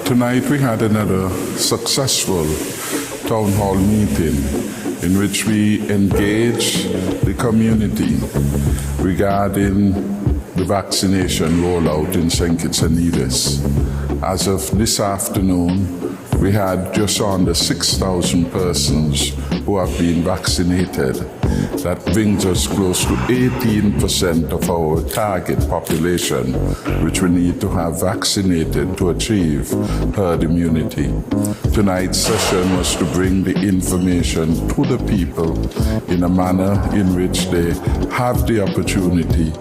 Tonight we had another successful town hall meeting in which we engaged the community regarding the vaccination rollout in St. Kitts and Nevis. As of this afternoon, we had just under 6,000 persons who have been vaccinated. That brings us close to 18% of our target population, which we need to have vaccinated to achieve herd immunity. Tonight's session was to bring the information to the people in a manner in which they have the opportunity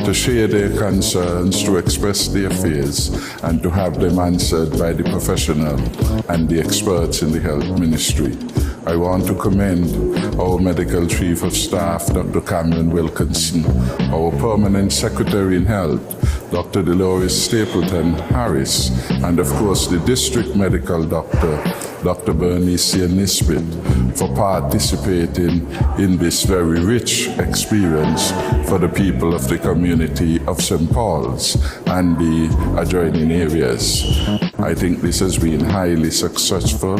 to share their concerns, to express their fears, and to have them answered by the professional and the experts in the health ministry. I want to commend our Medical Chief of Staff, Dr. Cameron Wilkinson, our Permanent Secretary in Health, Dr. Dolores Stapleton Harris, and of course the District Medical Doctor, Dr. Bernicia Nisbet, for participating in this very rich experience for the people of the community of St. Paul's and the adjoining areas. I think this has been highly successful.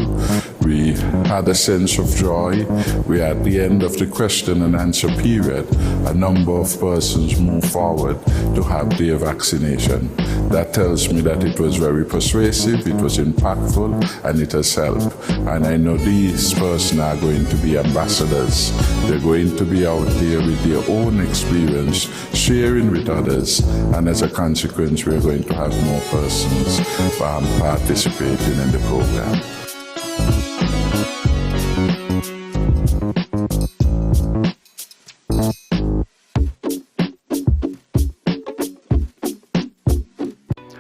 We had a sense of joy. We at the end of the question and answer period, a number of persons moved forward to have their vaccination. That tells me that it was very persuasive, it was impactful, and it has helped. And I know these persons are going to be ambassadors. They're going to be out there with their own experience, sharing with others, and as a consequence, we're going to have more persons participating in the program.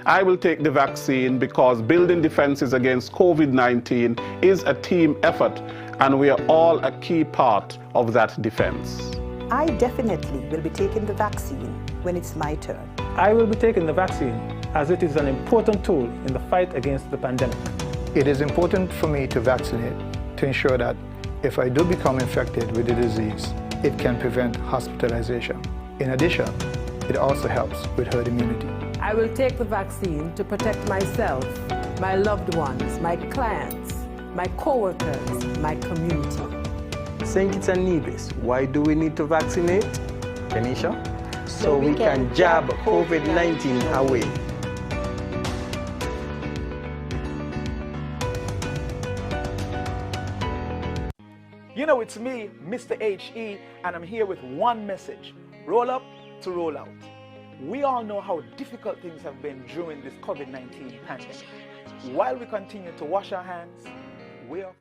I will take the vaccine because building defenses against COVID-19 is a team effort, and we are all a key part of that defense. I definitely will be taking the vaccine when it's my turn. I will be taking the vaccine as it is an important tool in the fight against the pandemic. It is important for me to vaccinate to ensure that if I do become infected with the disease, it can prevent hospitalization. In addition, it also helps with herd immunity. I will take the vaccine to protect myself, my loved ones, my clients, my co-workers, my community. St. Kitts and Nevis, why do we need to vaccinate? Kenisha? So we can jab COVID-19 away. You know, it's me, Mr. HE, and I'm here with one message: roll up to roll out. We all know how difficult things have been during this COVID-19 pandemic. While we continue to wash our hands, we are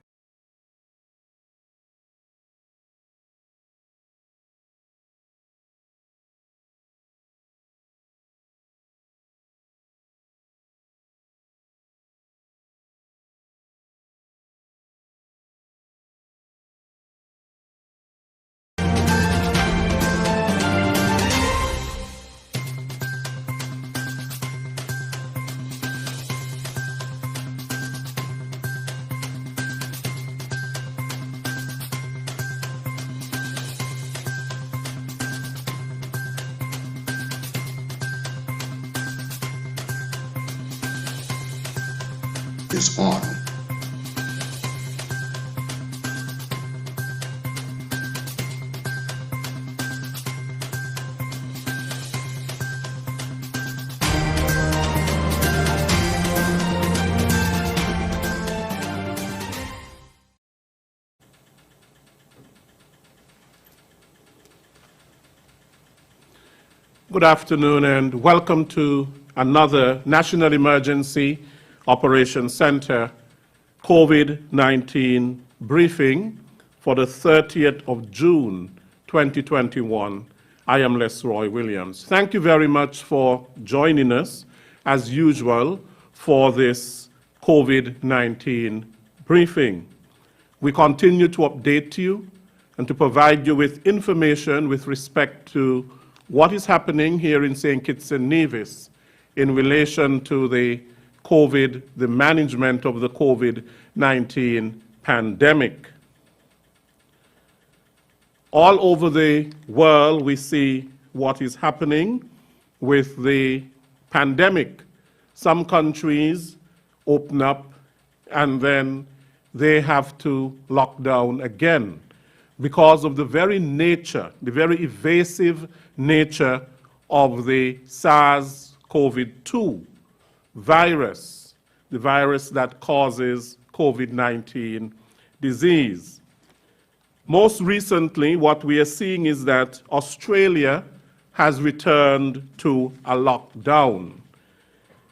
is on. Good afternoon and welcome to another National Emergency Operations Center COVID-19 briefing for the 30th of June 2021. I am Les Roy Williams. Thank you very much for joining us as usual for this COVID-19 briefing. We continue to update you and to provide you with information with respect to what is happening here in St. Kitts and Nevis in relation to the management of the COVID-19 pandemic. All over the world, we see what is happening with the pandemic. Some countries open up, and then they have to lock down again because of the very nature, the very evasive nature of the SARS-CoV-2 virus, the virus that causes COVID-19 disease. Most recently, what we are seeing is that Australia has returned to a lockdown.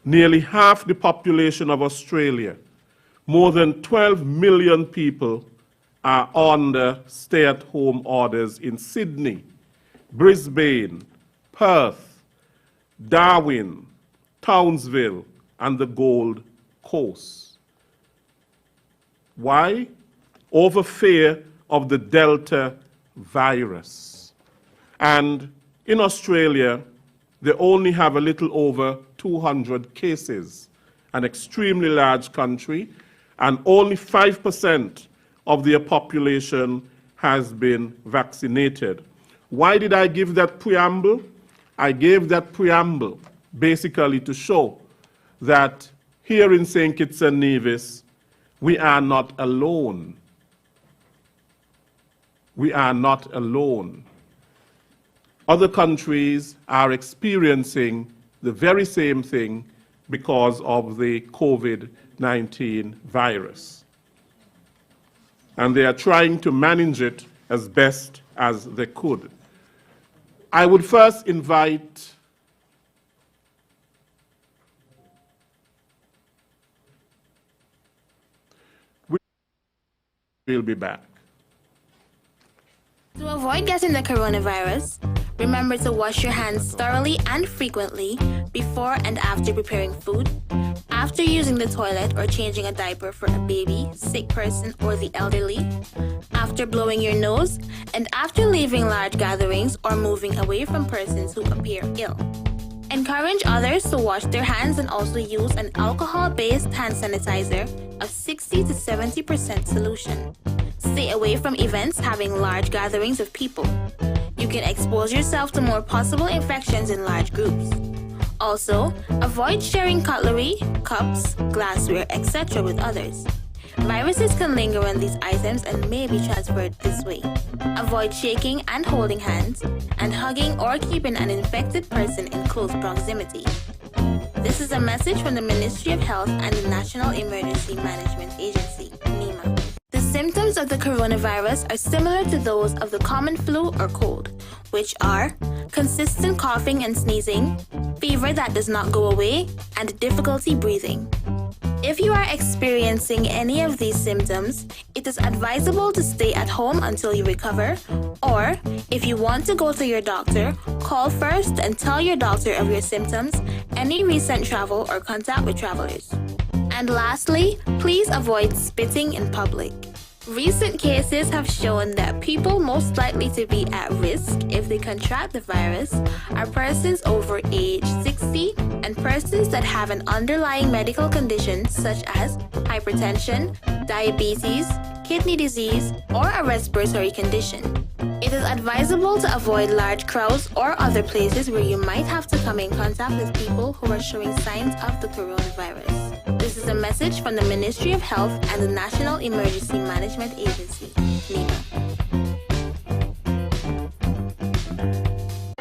Nearly half the population of Australia, more than 12 million people, are under stay-at-home orders in Sydney, Brisbane, Perth, Darwin, Townsville, and the Gold Coast. Why? Over fear of the Delta virus. And in Australia, they only have a little over 200 cases, an extremely large country, and only 5% of their population has been vaccinated. Why did I give that preamble? I gave that preamble basically to show that here in St. Kitts and Nevis, we are not alone. We are not alone. Other countries are experiencing the very same thing because of the COVID-19 virus. And they are trying to manage it as best as they could. I would first invite we'll be back. To avoid getting the coronavirus, remember to wash your hands thoroughly and frequently before and after preparing food, after using the toilet or changing a diaper for a baby, sick person, or the elderly, after blowing your nose, and after leaving large gatherings or moving away from persons who appear ill. Encourage others to wash their hands and also use an alcohol-based hand sanitizer of 60 to 70% solution. Stay away from events having large gatherings of people. You can expose yourself to more possible infections in large groups. Also, avoid sharing cutlery, cups, glassware, etc. with others. Viruses can linger on these items and may be transferred this way. Avoid shaking and holding hands, and hugging or keeping an infected person in close proximity. This is a message from the Ministry of Health and the National Emergency Management Agency, NEMA. The symptoms of the coronavirus are similar to those of the common flu or cold, which are consistent coughing and sneezing, fever that does not go away, and difficulty breathing. If you are experiencing any of these symptoms, it is advisable to stay at home until you recover, or if you want to go to your doctor, call first and tell your doctor of your symptoms, any recent travel or contact with travelers. And lastly, please avoid spitting in public. Recent cases have shown that people most likely to be at risk if they contract the virus are persons over age 60 and persons that have an underlying medical condition such as hypertension, diabetes, kidney disease, or a respiratory condition. It is advisable to avoid large crowds or other places where you might have to come in contact with people who are showing signs of the coronavirus. This is a message from the Ministry of Health and the National Emergency Management Agency, NEMA.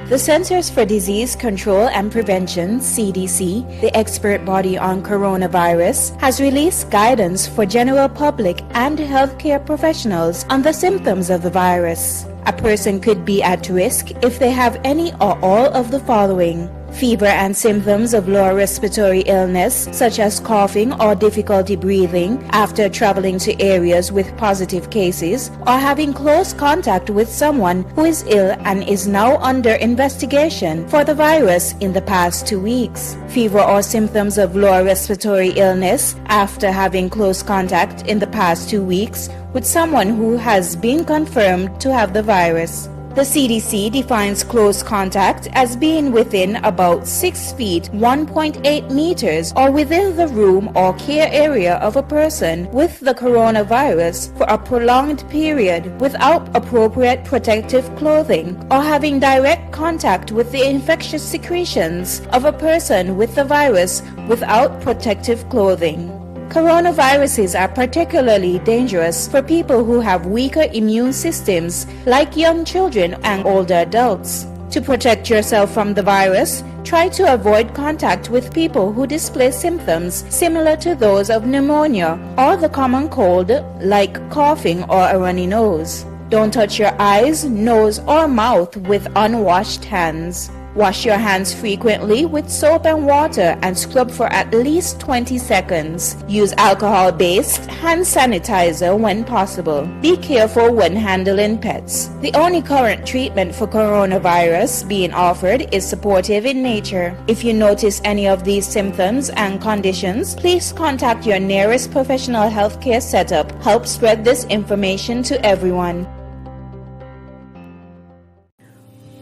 The Centers for Disease Control and Prevention, CDC, the expert body on coronavirus, has released guidance for general public and healthcare professionals on the symptoms of the virus. A person could be at risk if they have any or all of the following: fever and symptoms of lower respiratory illness, such as coughing or difficulty breathing after traveling to areas with positive cases, or having close contact with someone who is ill and is now under investigation for the virus in the past 2 weeks. Fever or symptoms of lower respiratory illness after having close contact in the past 2 weeks with someone who has been confirmed to have the virus. The CDC defines close contact as being within about 6 feet 1.8 meters or within the room or care area of a person with the coronavirus for a prolonged period without appropriate protective clothing or having direct contact with the infectious secretions of a person with the virus without protective clothing. Coronaviruses are particularly dangerous for people who have weaker immune systems, like young children and older adults. To protect yourself from the virus, try to avoid contact with people who display symptoms similar to those of pneumonia or the common cold, like coughing or a runny nose. Don't touch your eyes, nose, or mouth with unwashed hands. Wash your hands frequently with soap and water and scrub for at least 20 seconds. Use alcohol-based hand sanitizer when possible. Be careful when handling pets. The only current treatment for coronavirus being offered is supportive in nature. If you notice any of these symptoms and conditions, please contact your nearest professional healthcare setup. Help spread this information to everyone.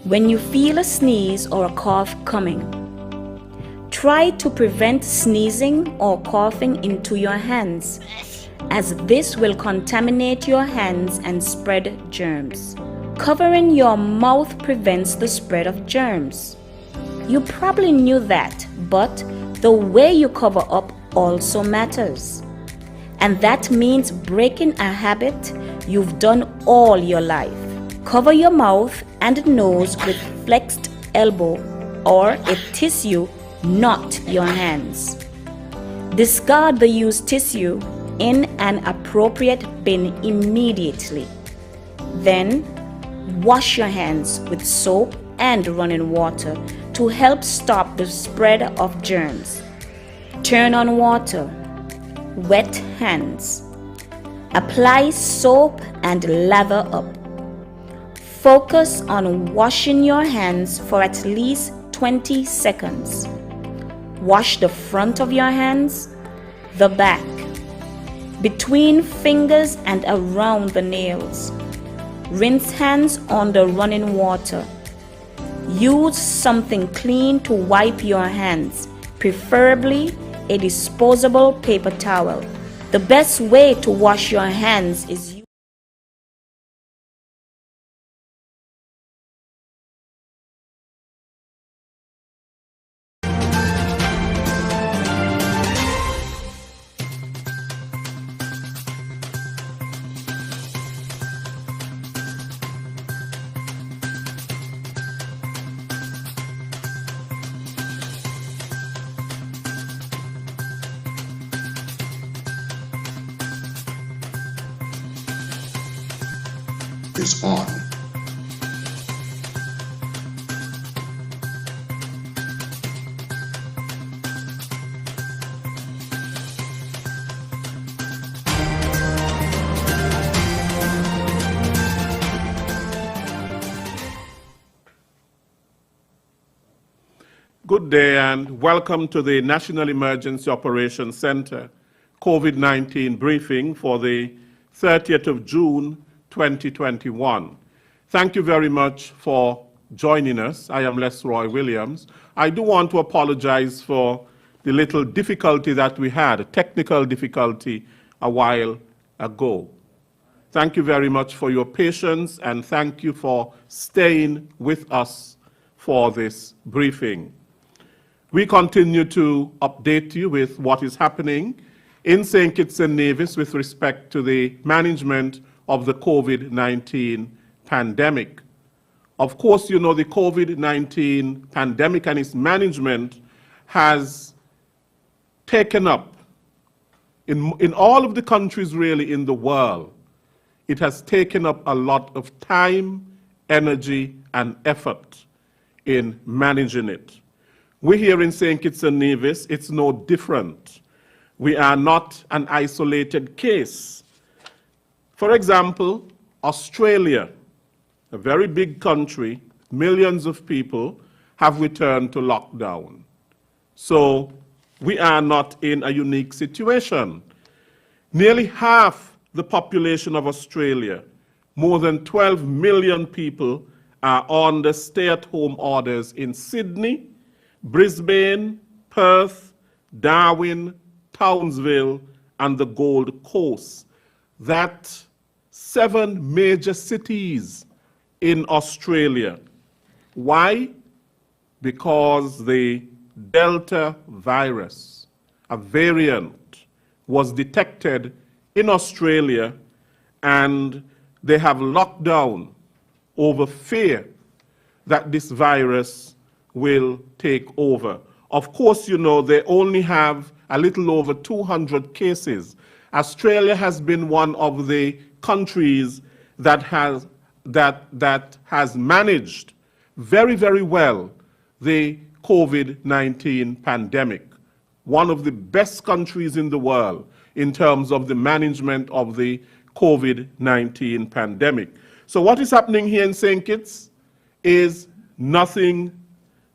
When you feel a sneeze or a cough coming, try to prevent sneezing or coughing into your hands, as this will contaminate your hands and spread germs. Covering your mouth prevents the spread of germs. You probably knew that, but the way you cover up also matters. And that means breaking a habit you've done all your life. Cover your mouth and nose with flexed elbow or a tissue, not your hands. Discard the used tissue in an appropriate bin immediately. Then, wash your hands with soap and running water to help stop the spread of germs. Turn on water. Wet hands. Apply soap and lather up. Focus on washing your hands for at least 20 seconds. Wash the front of your hands, the back, between fingers and around the nails. Rinse hands under running water. Use something clean to wipe your hands, preferably a disposable paper towel. The best way to wash your hands is is on. Good day and welcome to the National Emergency Operations Center COVID-19 briefing for the 30th of June 2021. Thank you very much for joining us. I am Les Roy Williams. I do want to apologize for the little difficulty that we had, a technical difficulty a while ago. Thank you very much for your patience and thank you for staying with us for this briefing. We continue to update you with what is happening in St. Kitts and Nevis with respect to the management of the COVID-19 pandemic. Of course, you know the COVID-19 pandemic and its management has taken up, in all of the countries really in the world, it has taken up a lot of time, energy, and effort in managing it. We here in St. Kitts and Nevis, it's no different. We are not an isolated case. For example, Australia, a very big country, millions of people have returned to lockdown. So we are not in a unique situation. Nearly half the population of Australia, more than 12 million people, are on the stay-at-home orders in Sydney, Brisbane, Perth, Darwin, Townsville, and the Gold Coast. That's 7 major cities in Australia. Why? Because the Delta virus, a variant, was detected in Australia, and they have locked down over fear that this virus will take over. Of course, you know, they only have a little over 200 cases. Australia has been one of the countries that has managed very, very well the COVID-19 pandemic. One of the best countries in the world in terms of the management of the COVID-19 pandemic. So what is happening here in St. Kitts is nothing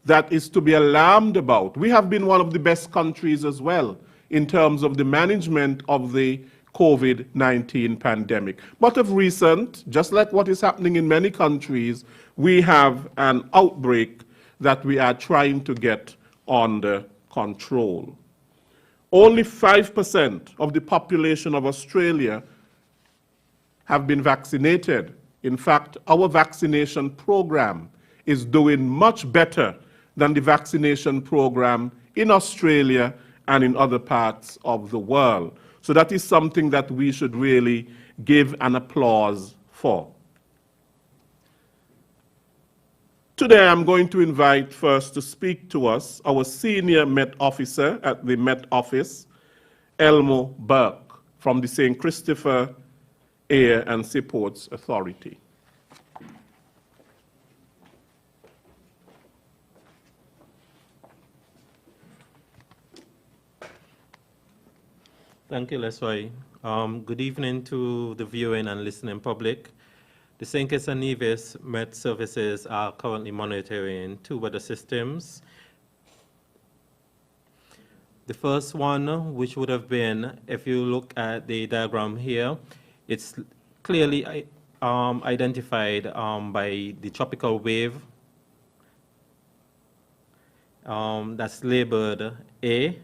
that is to be alarmed about. We have been one of the best countries as well in terms of the management of the COVID-19 pandemic. But of recent, just like what is happening in many countries, we have an outbreak that we are trying to get under control. Only 5% of the population of Australia have been vaccinated. In fact, our vaccination program is doing much better than the vaccination program in Australia and in other parts of the world. So that is something that we should really give an applause for. Today, I'm going to invite first to speak to us our senior Met officer at the Met Office, Elmo Burke, from the St. Christopher Air and Seaports Authority. Thank you, Leslie. Good evening to the viewing and listening public. The St. Kitts and Nevis Met Services are currently monitoring 2 weather systems. The first one, which would have been, if you look at the diagram here, it's clearly identified by the tropical wave that's labeled A.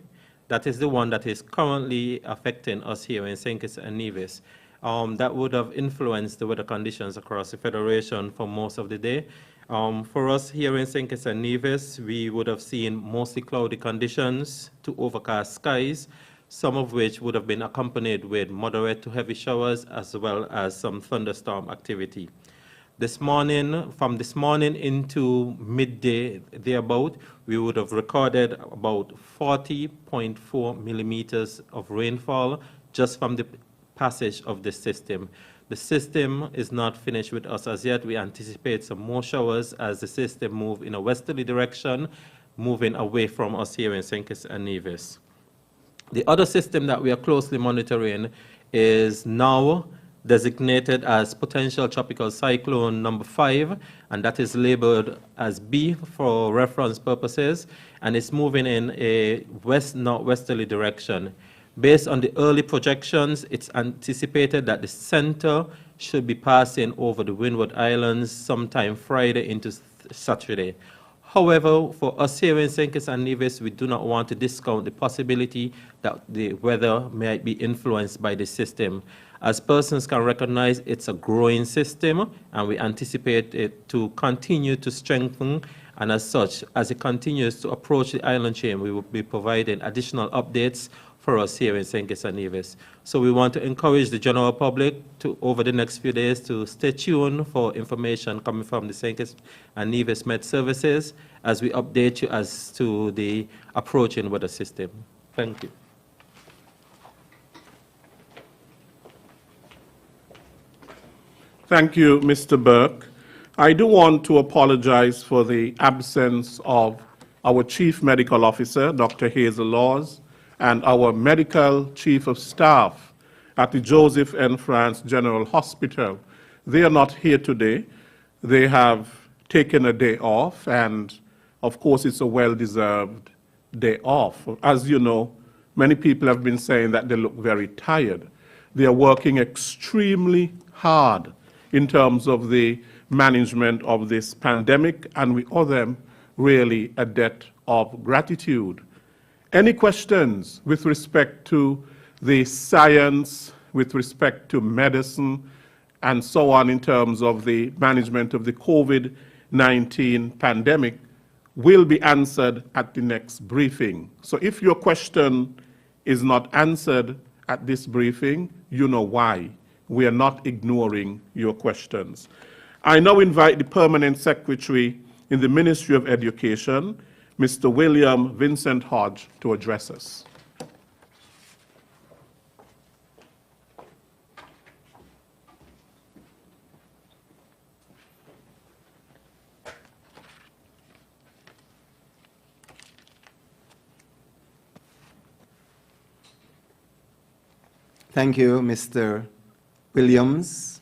That is the one that is currently affecting us here in St. Kitts and Nevis. That would have influenced the weather conditions across the Federation for most of the day. For us here in St. Kitts and Nevis, we would have seen mostly cloudy conditions to overcast skies, some of which would have been accompanied with moderate to heavy showers as well as some thunderstorm activity. This morning, from this morning into midday thereabout, we would have recorded about 40.4 millimeters of rainfall just from the passage of the system. The system is not finished with us as yet. We anticipate some more showers as the system moves in a westerly direction, moving away from us here in St. Kitts and Nevis. The other system that we are closely monitoring is now designated as potential tropical cyclone number 5, and that is labeled as B for reference purposes, and it's moving in a west-northwesterly direction. Based on the early projections, it's anticipated that the center should be passing over the Windward Islands sometime Friday into Saturday. However, for us here in St. Kitts and Nevis, we do not want to discount the possibility that the weather might be influenced by the system. As persons can recognize, it's a growing system, and we anticipate it to continue to strengthen. And as such, as it continues to approach the island chain, we will be providing additional updates for us here in St. Kitts and Nevis. So we want to encourage the general public to, over the next few days, to stay tuned for information coming from the St. Kitts and Nevis Met Services as we update you as to the approaching weather system. Thank you. Thank you, Mr. Burke. I do want to apologize for the absence of our Chief Medical Officer, Dr. Hazel Laws, and our Medical Chief of Staff at the Joseph N. France General Hospital. They are not here today. They have taken a day off, and of course it's a well-deserved day off. As you know, many people have been saying that they look very tired. They are working extremely hard in terms of the management of this pandemic, and we owe them really a debt of gratitude. Any questions with respect to the science, with respect to medicine, and so on in terms of the management of the COVID-19 pandemic will be answered at the next briefing. So if your question is not answered at this briefing, you know why. We are not ignoring your questions. I now invite the Permanent Secretary in the Ministry of Education, Mr. William Vincent Hodge, to address us. Thank you, Mr. Williams.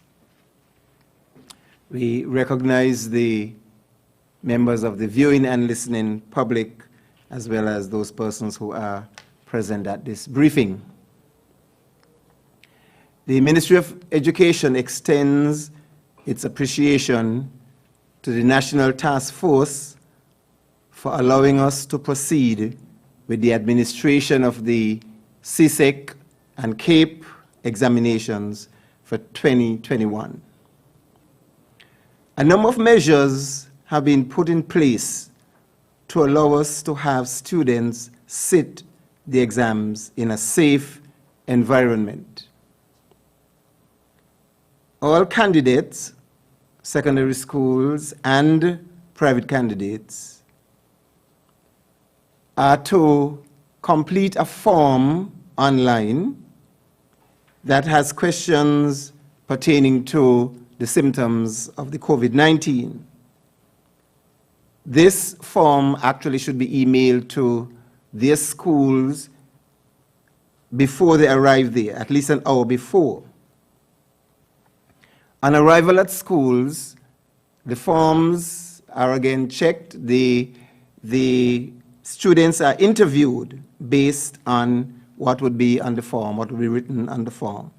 We recognize the members of the viewing and listening public, as well as those persons who are present at this briefing. The Ministry of Education extends its appreciation to the National Task Force for allowing us to proceed with the administration of the CSEC and CAPE examinations for 2021. A number of measures have been put in place to allow us to have students sit the exams in a safe environment. All candidates, secondary schools and private candidates, are to complete a form online that has questions pertaining to the symptoms of the COVID-19. This form actually should be emailed to their schools before they arrive there, at least an hour before. On arrival at schools, the forms are again checked. The students are interviewed based on what would be on the form, what would be written on the form.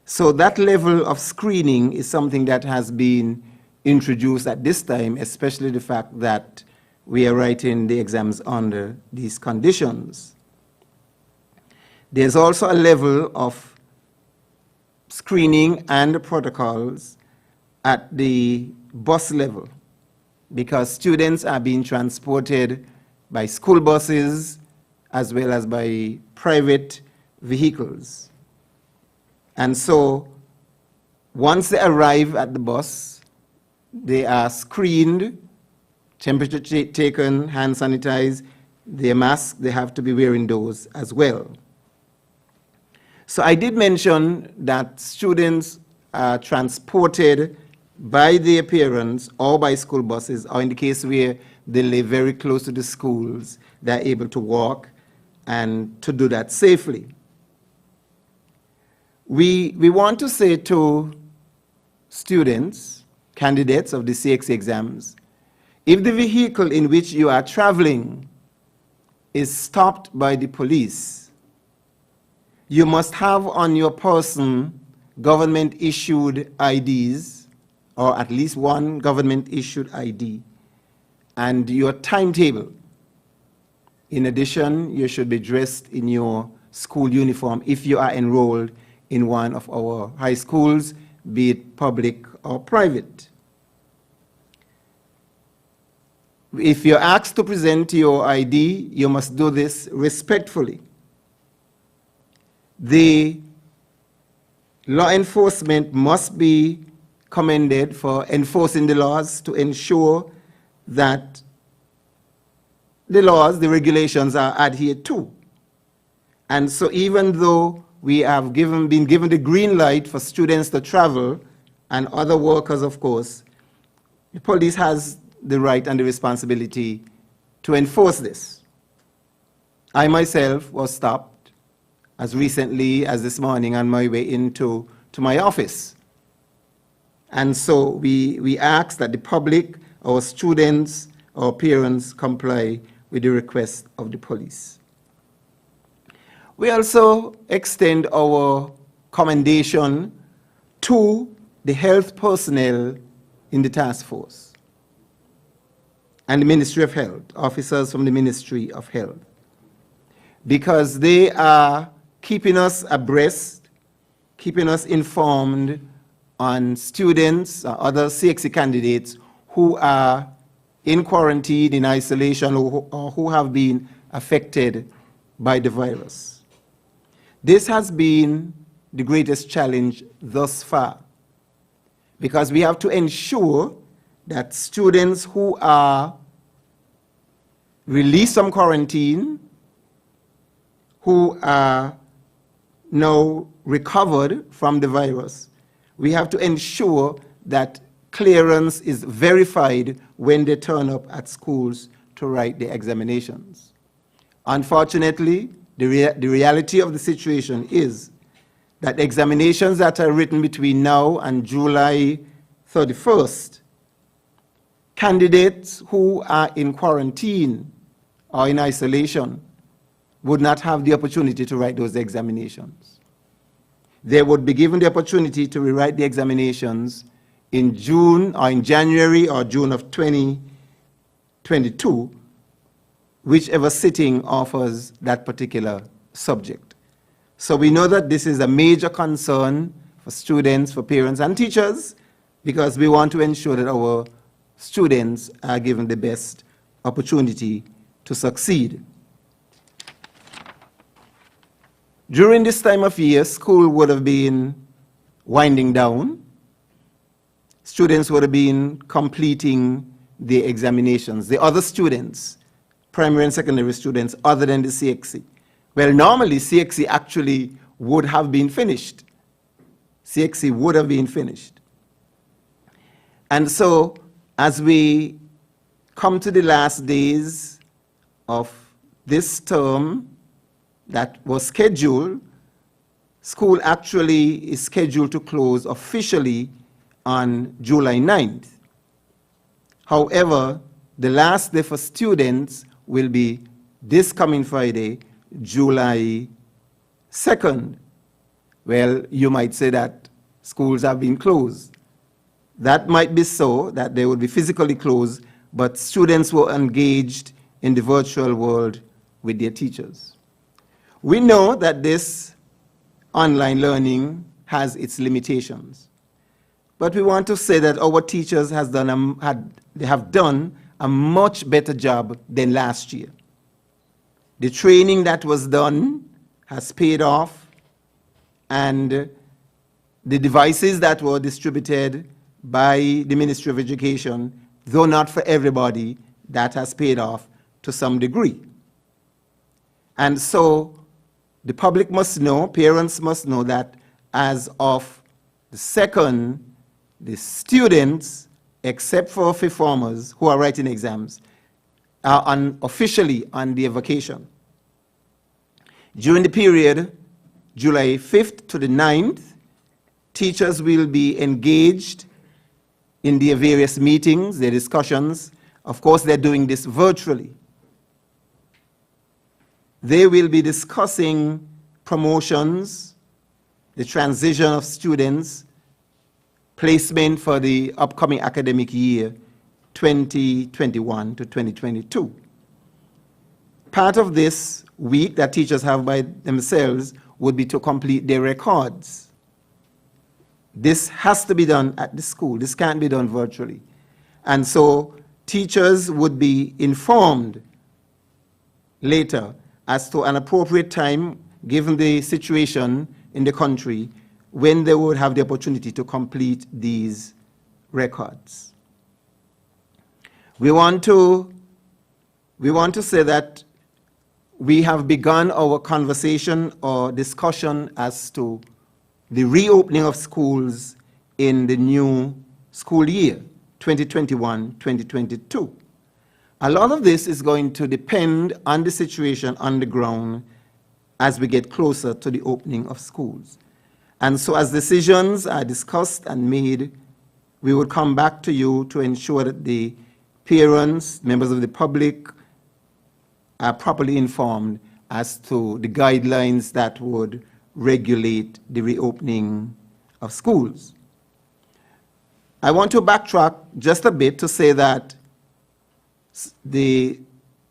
So that level of screening is something that has been introduced at this time, especially the fact that we are writing the exams under these conditions. There's also a level of screening and protocols at the bus level, because students are being transported by school buses as well as by private vehicles. And so once they arrive at the bus, they are screened, temperature taken, hand sanitized, their masks, they have to be wearing those as well. So I did mention that students are transported by their parents or by school buses, or in the case where they live very close to the schools, they're able to walk and to do that safely. We want to say to students, candidates of the CXC exams, if the vehicle in which you are traveling is stopped by the police, you must have on your person government-issued IDs, or at least one government-issued ID, and your timetable. In addition, you should be dressed in your school uniform if you are enrolled in one of our high schools, be it public or private. If you're asked to present your ID, you must do this respectfully. The law enforcement must be commended for enforcing the laws to ensure that the laws, the regulations are adhered to. And so even though we have been given the green light for students to travel and other workers, of course, the police has the right and the responsibility to enforce this. I myself was stopped as recently as this morning on my way into my office. And so we ask that the public, our students, our parents comply with the request of the police. We also extend our commendation to the health personnel in the task force and the Ministry of Health, officers from the Ministry of Health, because they are keeping us abreast, keeping us informed on students or other CXC candidates who are in quarantine, in isolation, or who have been affected by the virus. This has been the greatest challenge thus far, because we have to ensure that students who are released from quarantine, who are now recovered from the virus, we have to ensure that clearance is verified when they turn up at schools to write the examinations. Unfortunately, the reality of the situation is that examinations that are written between now and July 31st, candidates who are in quarantine or in isolation would not have the opportunity to write those examinations. They would be given the opportunity to rewrite the examinations in June or in January or June of 2022, whichever sitting offers that particular subject. So we know that this is a major concern for students, for parents and teachers, because we want to ensure that our students are given the best opportunity to succeed. During this time of year, school would have been winding down. Students would have been completing the examinations. The other students, primary and secondary students, other than the CXC. Well, normally CXC actually would have been finished. CXC would have been finished. And so, as we come to the last days of this term that was scheduled, school actually is scheduled to close officially on July 9th. However, the last day for students will be this coming Friday, July 2nd. Well, you might say that schools have been closed. That might be so, that they will be physically closed, but students were engaged in the virtual world with their teachers. We know that this online learning has its limitations, but we want to say that our teachers have done a much better job than last year. The training that was done has paid off, and the devices that were distributed by the Ministry of Education, though not for everybody, that has paid off to some degree. And so the public must know, parents must know that as of the 2nd, the students, except for fifth formers who are writing exams, are officially on their vacation. During the period, July 5th to the 9th, teachers will be engaged in their various meetings, their discussions. Of course, they're doing this virtually. They will be discussing promotions, the transition of students, placement for the upcoming academic year, 2021 to 2022. Part of this week that teachers have by themselves would be to complete their records. This has to be done at the school. This can't be done virtually. And so teachers would be informed later as to an appropriate time, given the situation in the country, when they would have the opportunity to complete these records. We want to say that we have begun our conversation or discussion as to the reopening of schools in the new school year, 2021-2022. A lot of this is going to depend on the situation on the ground as we get closer to the opening of schools. And so as decisions are discussed and made, we will come back to you to ensure that the parents, members of the public, are properly informed as to the guidelines that would regulate the reopening of schools. I want to backtrack just a bit to say that the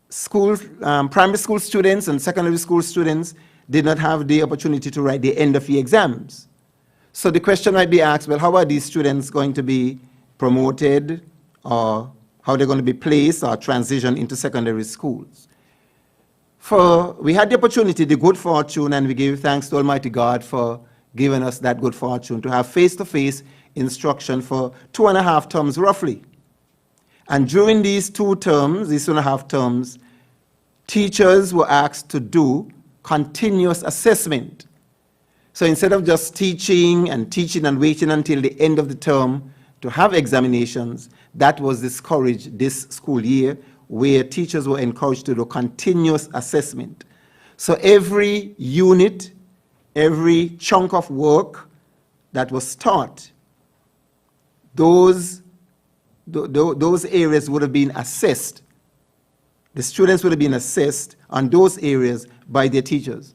school, primary school students and secondary school students did not have the opportunity to write the end-of-year exams. So the question might be asked, well, how are these students going to be promoted, or how they're going to be placed or transitioned into secondary schools? we had the opportunity, the good fortune, and we give thanks to Almighty God for giving us that good fortune to have face-to-face instruction for 2.5 terms roughly. And during these 2 terms, these 2.5 terms, teachers were asked to do continuous assessment. So instead of just teaching and waiting until the end of the term to have examinations, that was discouraged this school year, where teachers were encouraged to do continuous assessment. So every unit, every chunk of work that was taught, those areas would have been assessed. The students would have been assessed on those areas by their teachers.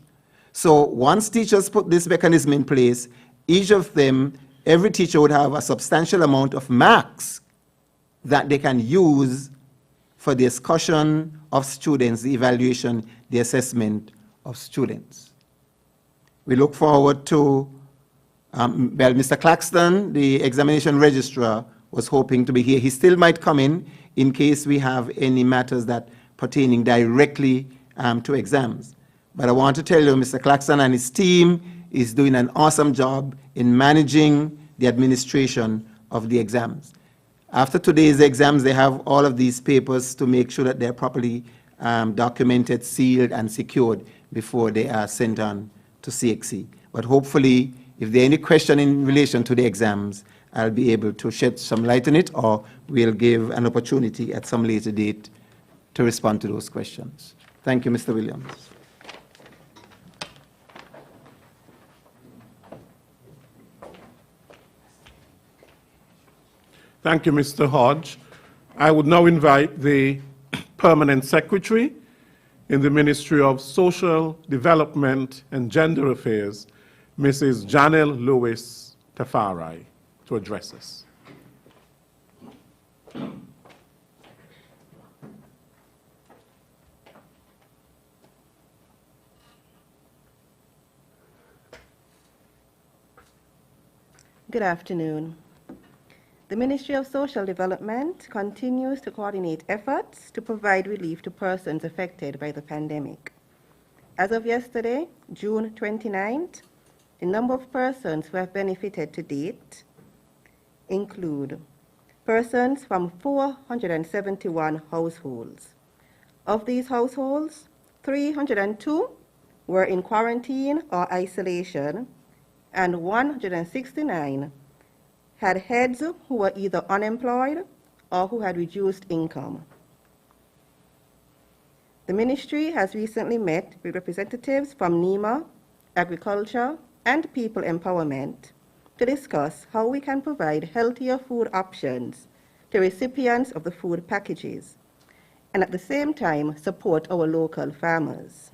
So once teachers put this mechanism in place, each of them, every teacher would have a substantial amount of marks that they can use for the discussion of students, the evaluation, the assessment of students. We look forward to, Mr. Claxton, the examination registrar, was hoping to be here. He still might come in case we have any matters that pertaining directly to exams. But I want to tell you, Mr. Claxton and his team is doing an awesome job in managing the administration of the exams. After today's exams, they have all of these papers to make sure that they're properly documented, sealed, and secured before they are sent on to CXC. But hopefully, if there are any question in relation to the exams, I'll be able to shed some light on it, or we'll give an opportunity at some later date to respond to those questions. Thank you, Mr. Williams. Thank you, Mr. Hodge. I would now invite the Permanent Secretary in the Ministry of Social Development and Gender Affairs, Mrs. Janelle Lewis Tafari, to address us. Good afternoon. The Ministry of Social Development continues to coordinate efforts to provide relief to persons affected by the pandemic. As of yesterday, June 29th, the number of persons who have benefited to date include persons from 471 households. Of these households, 302 were in quarantine or isolation, and 169 had heads who were either unemployed or who had reduced income. The ministry has recently met with representatives from NEMA, Agriculture, and People Empowerment to discuss how we can provide healthier food options to recipients of the food packages, and at the same time support our local farmers.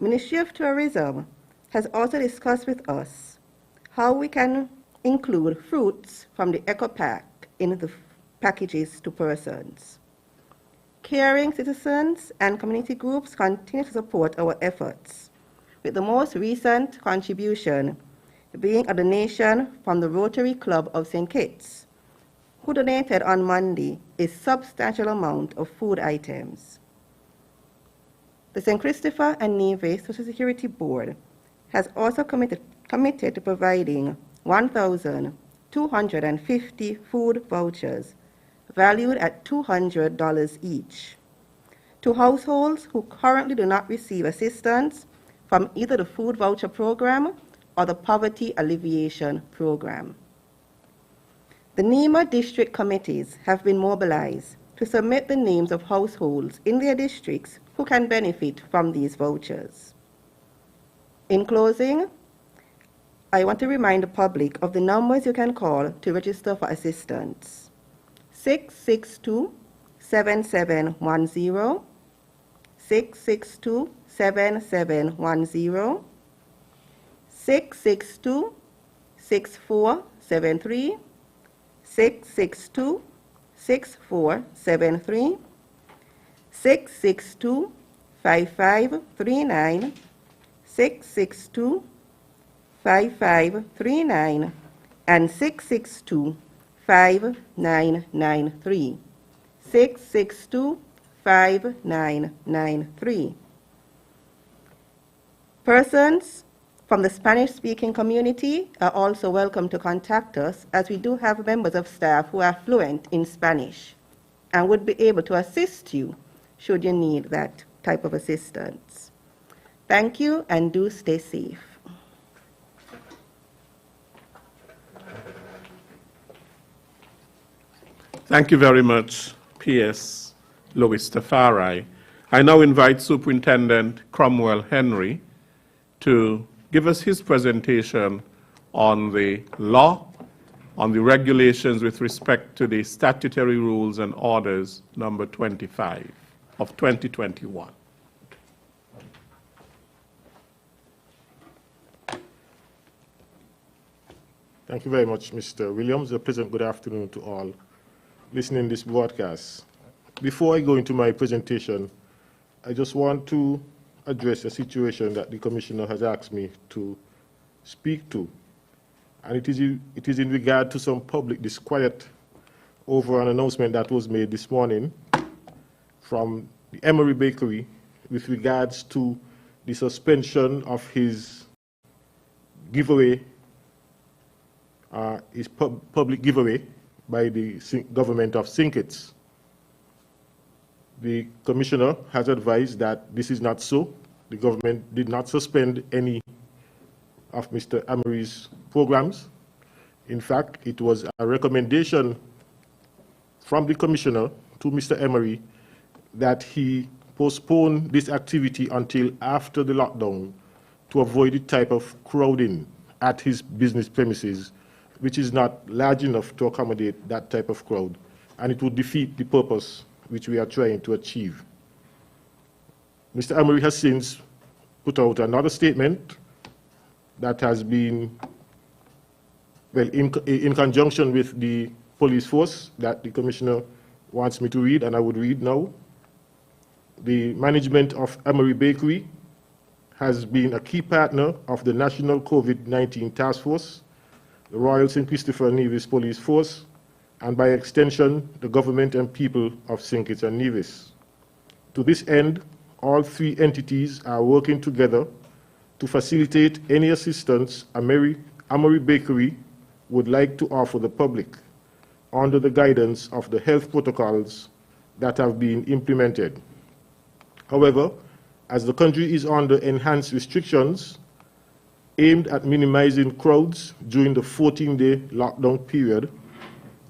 Ministry of Tourism has also discussed with us how we can include fruits from the Eco Pack in the packages to persons. Caring citizens and community groups continue to support our efforts, with the most recent contribution being a donation from the Rotary Club of St. Kitts, who donated on Monday a substantial amount of food items. The St. Christopher and Nevis Social Security Board has also committed to providing 1,250 food vouchers valued at $200 each to households who currently do not receive assistance from either the Food Voucher Program or the Poverty Alleviation Program. The NEMA district committees have been mobilized to submit the names of households in their districts who can benefit from these vouchers. In closing, I want to remind the public of the numbers you can call to register for assistance. 662-7710, 662-7710, 662-6473, 662-6473, 662-5539, 662-5539, and 662-5993. 662-5993. Persons from the Spanish-speaking community are also welcome to contact us, as we do have members of staff who are fluent in Spanish and would be able to assist you should you need that type of assistance. Thank you, and do stay safe. Thank you very much, P.S. Louis Tafari. I now invite Superintendent Cromwell Henry to give us his presentation on the law, on the regulations with respect to the statutory rules and orders number 25 of 2021. Thank you very much, Mr. Williams. A pleasant good afternoon to all listening to this broadcast. Before I go into my presentation, I just want to address a situation that the Commissioner has asked me to speak to. And it is in regard to some public disquiet over an announcement that was made this morning from the Emery Bakery with regards to the suspension of his giveaway, public giveaway by the government of St. Kitts. The Commissioner has advised that this is not so. The government did not suspend any of Mr. Emery's programs. In fact, it was a recommendation from the Commissioner to Mr. Emery that he postpone this activity until after the lockdown to avoid the type of crowding at his business premises, which is not large enough to accommodate that type of crowd, and it would defeat the purpose which we are trying to achieve. Mr. Emery has since put out another statement that has been, well, in conjunction with the police force that the Commissioner wants me to read, and I would read now. The management of Emery Bakery has been a key partner of the National COVID-19 Task Force, the Royal St. Christopher Nevis Police Force, and by extension, the government and people of St. Kitts and Nevis. To this end, all three entities are working together to facilitate any assistance Emery Bakery would like to offer the public under the guidance of the health protocols that have been implemented. However, as the country is under enhanced restrictions aimed at minimizing crowds during the 14-day lockdown period,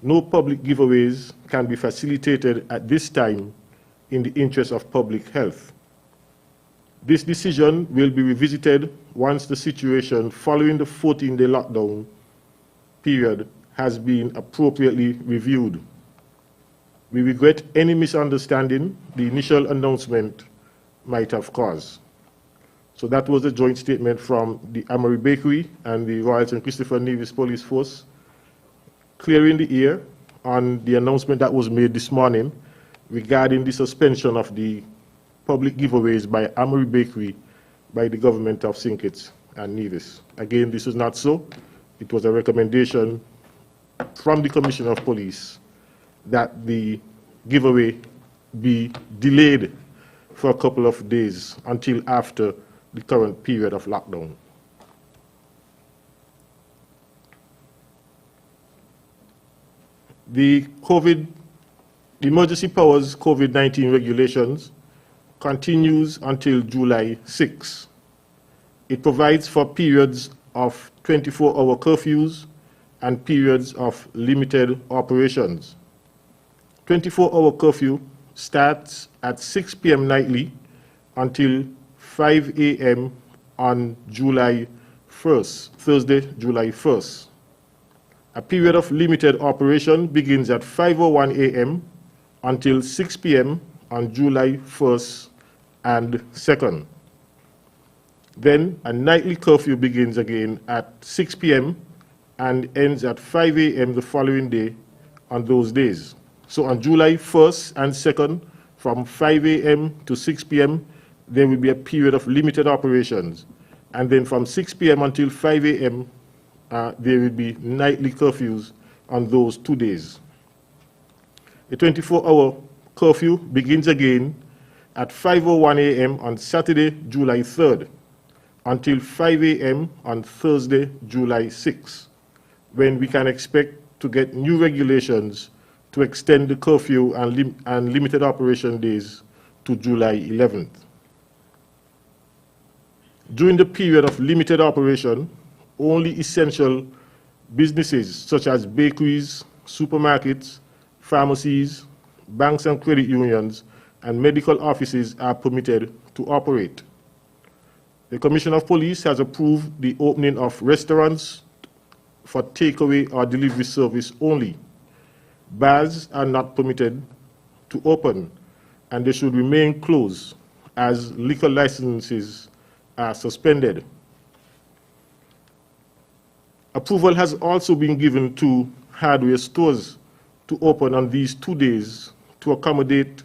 no public giveaways can be facilitated at this time in the interest of public health. This decision will be revisited once the situation following the 14-day lockdown period has been appropriately reviewed. We regret any misunderstanding the initial announcement might have caused. So that was a joint statement from the Emery Bakery and the Royal St. Christopher Nevis Police Force, clearing the air on the announcement that was made this morning regarding the suspension of the public giveaways by Emery Bakery by the government of St. Kitts and Nevis. Again, this is not so. It was a recommendation from the Commissioner of Police that the giveaway be delayed for a couple of days until after the current period of lockdown. The emergency powers COVID-19 regulations continues until July 6. It provides for periods of 24-hour curfews and periods of limited operations. 24-hour curfew starts at 6 p.m. nightly until 5 a.m. on July 1st, Thursday, July 1st. A period of limited operation begins at 5:01 a.m. until 6 p.m. on July 1st and 2nd. Then a nightly curfew begins again at 6 p.m. and ends at 5 a.m. the following day on those days. So on July 1st and 2nd, from 5 a.m. to 6 p.m., there will be a period of limited operations. And then from 6 p.m. until 5 a.m., there will be nightly curfews on those 2 days. The 24-hour curfew begins again at 5:01 a.m. on Saturday, July 3rd. until 5 a.m. on Thursday, July 6, when we can expect to get new regulations to extend the curfew and limited operation days to July 11th. During the period of limited operation, only essential businesses such as bakeries, supermarkets, pharmacies, banks and credit unions, and medical offices are permitted to operate. The Commissioner of Police has approved the opening of restaurants for takeaway or delivery service only. Bars are not permitted to open, and they should remain closed as liquor licenses are suspended. Approval has also been given to hardware stores to open on these 2 days to accommodate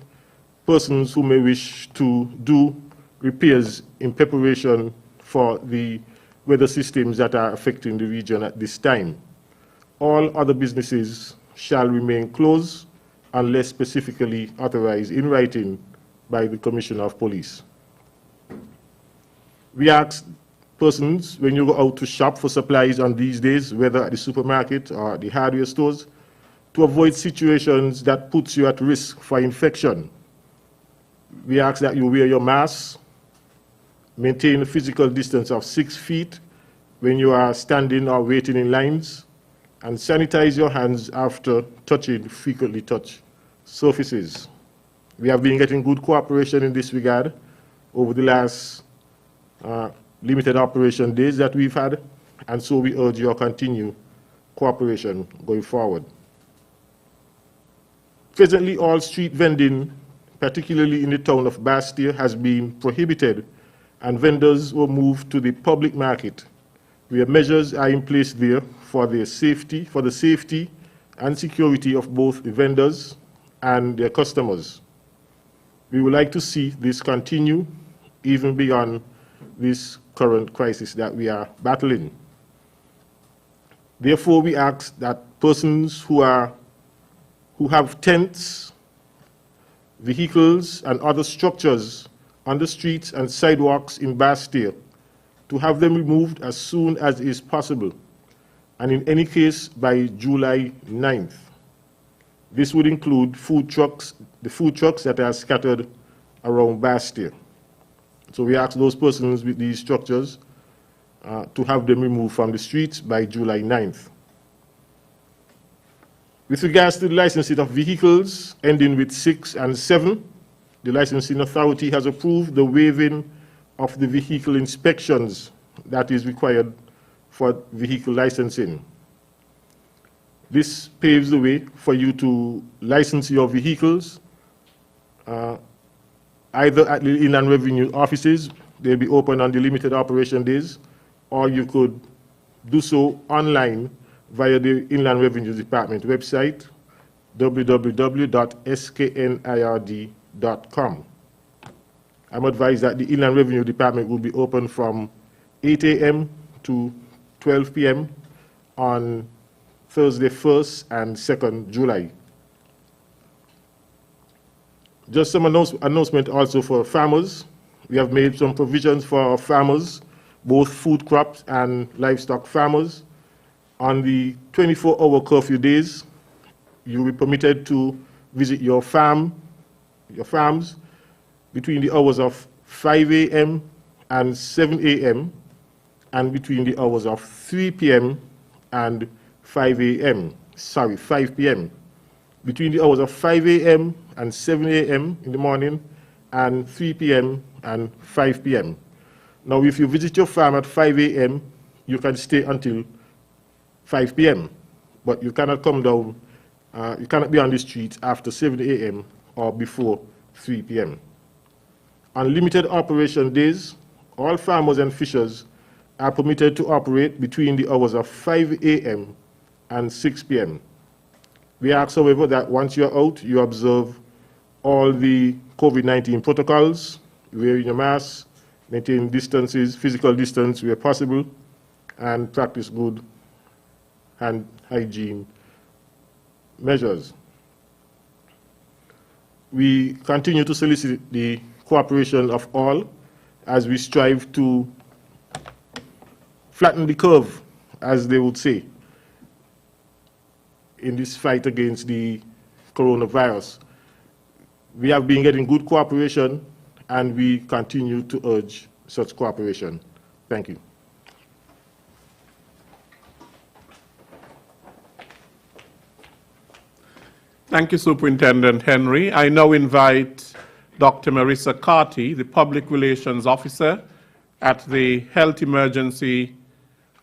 persons who may wish to do repairs in preparation for the weather systems that are affecting the region at this time. All other businesses shall remain closed unless specifically authorized in writing by the Commissioner of Police. We ask persons, when you go out to shop for supplies on these days, whether at the supermarket or the hardware stores, to avoid situations that puts you at risk for infection. We ask that you wear your mask, maintain a physical distance of 6 feet when you are standing or waiting in lines, and sanitize your hands after touching frequently touched surfaces. We have been getting good cooperation in this regard over the last limited operation days that we've had, and so we urge your continued cooperation going forward. Presently, all street vending, particularly in the town of Bastia, has been prohibited, and vendors were moved to the public market, where measures are in place there for the safety and security of both the vendors and their customers. We would like to see this continue even beyond this current crisis that we are battling. Therefore, we ask that persons who have tents, vehicles, and other structures on the streets and sidewalks in Bastia to have them removed as soon as is possible, and in any case by July 9th. This would include food trucks, the food trucks that are scattered around Bastia. So we ask those persons with these structures to have them removed from the streets by July 9th. With regards to the licensing of vehicles ending with 6 and 7, the licensing authority has approved the waiving of the vehicle inspections that is required for vehicle licensing. This paves the way for you to license your vehicles either at the Inland Revenue offices, they'll be open on the limited operation days, or you could do so online via the Inland Revenue Department website, www.sknird.com. I'm advised that the Inland Revenue Department will be open from 8 a.m. to 12 p.m. on Thursday 1st and 2nd July. Just some announcement also for farmers. We have made some provisions for farmers, both food crops and livestock farmers. On the 24-hour curfew days, you will be permitted to visit your farms between the hours of 5 a.m. and 7 a.m. and between the hours of 3 p.m. and 5 a.m. Sorry, 5 p.m. Between the hours of 5 a.m. and 7 a.m. in the morning and 3 p.m. and 5 p.m. Now, if you visit your farm at 5 a.m., you can stay until 5 p.m., but you cannot come down, you cannot be on the streets after 7 a.m. or before 3 p.m. On limited operation days, all farmers and fishers are permitted to operate between the hours of 5 a.m. and 6 p.m. We ask, however, that once you're out, you observe all the COVID-19 protocols, wearing your mask, maintain distances, physical distance where possible, and practice good hand hygiene measures. We continue to solicit the cooperation of all as we strive to flatten the curve, as they would say, in this fight against the coronavirus. We have been getting good cooperation, and we continue to urge such cooperation. Thank you. Thank you, Superintendent Henry. I now invite Dr. Marissa Carty, the Public Relations Officer at the Health Emergency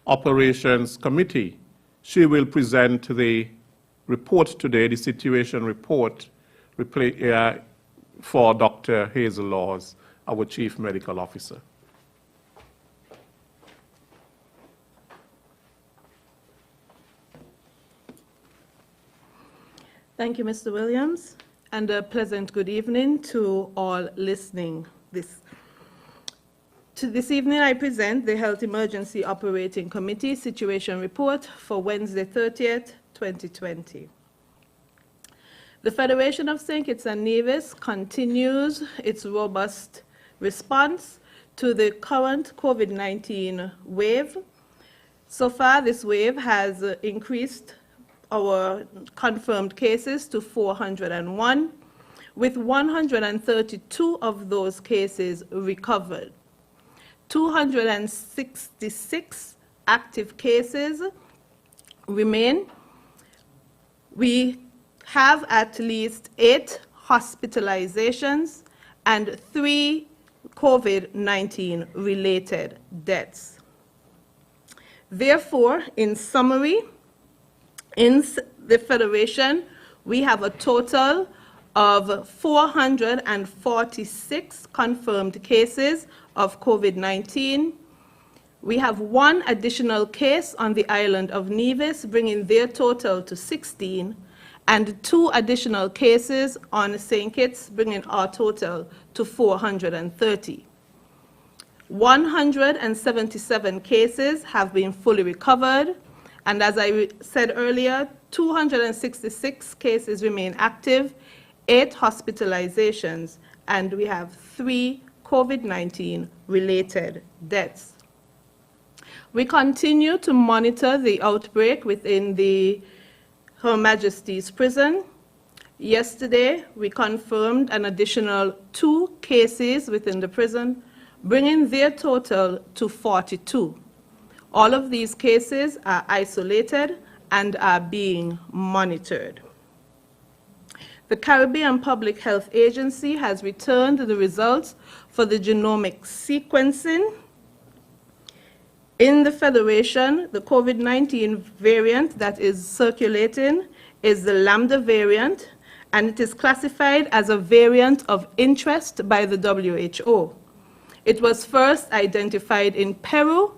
Operations Committee. She will present the report today, the situation report for Dr. Hazel Laws, our Chief Medical Officer. Thank you, Mr. Williams, and a pleasant good evening to all listening. This evening I present the Health Emergency Operating Committee Situation Report for Wednesday, 30th, 2020. The Federation of St. Kitts and Nevis continues its robust response to the current COVID-19 wave. So far, this wave has increased our confirmed cases to 401, with 132 of those cases recovered. 266 active cases remain. We have at least 8 hospitalizations and 3 COVID-19 related deaths. Therefore, in summary, in the Federation, we have a total of 446 confirmed cases of COVID-19. We have 1 additional case on the island of Nevis, bringing their total to 16, and 2 additional cases on St. Kitts, bringing our total to 430. 177 cases have been fully recovered, and as I said earlier, 266 cases remain active, 8 hospitalizations, and we have 3 COVID-19 related deaths. We continue to monitor the outbreak within the Her Majesty's Prison. Yesterday, we confirmed an additional 2 cases within the prison, bringing their total to 42. All of these cases are isolated and are being monitored. The Caribbean Public Health Agency has returned the results for the genomic sequencing. In the Federation, the COVID-19 variant that is circulating is the Lambda variant, and it is classified as a variant of interest by the WHO. It was first identified in Peru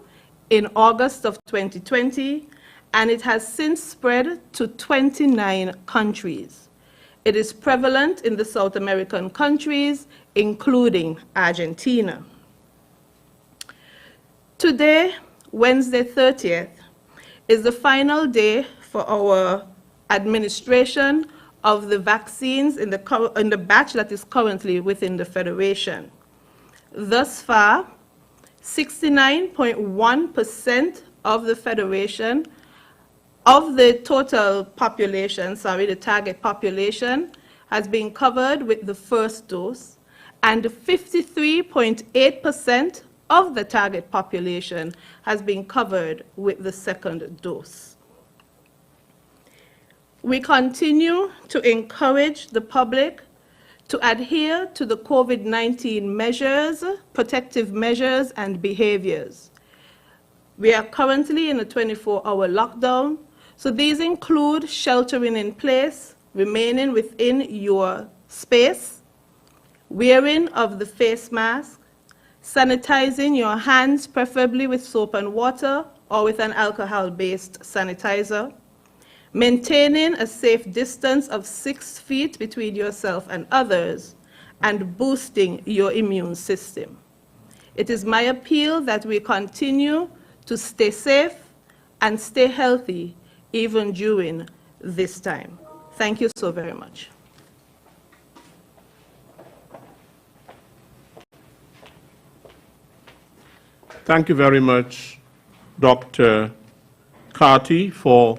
in August of 2020, and it has since spread to 29 countries. It is prevalent in the South American countries, including Argentina. Today, Wednesday 30th, is the final day for our administration of the vaccines in the batch that is currently within the Federation. Thus far, 69.1% of the Federation, of the total population, the target population, has been covered with the first dose, and 53.8% of the target population has been covered with the second dose. We continue to encourage the public to adhere to the COVID-19 measures, protective measures, and behaviors. We are currently in a 24-hour lockdown, so these include sheltering in place, remaining within your space, wearing of the face mask, sanitizing your hands, preferably with soap and water or with an alcohol-based sanitizer, maintaining a safe distance of 6 feet between yourself and others, and boosting your immune system. It is my appeal that we continue to stay safe and stay healthy even during this time. Thank you so very much. Thank you very much, Dr. Carty for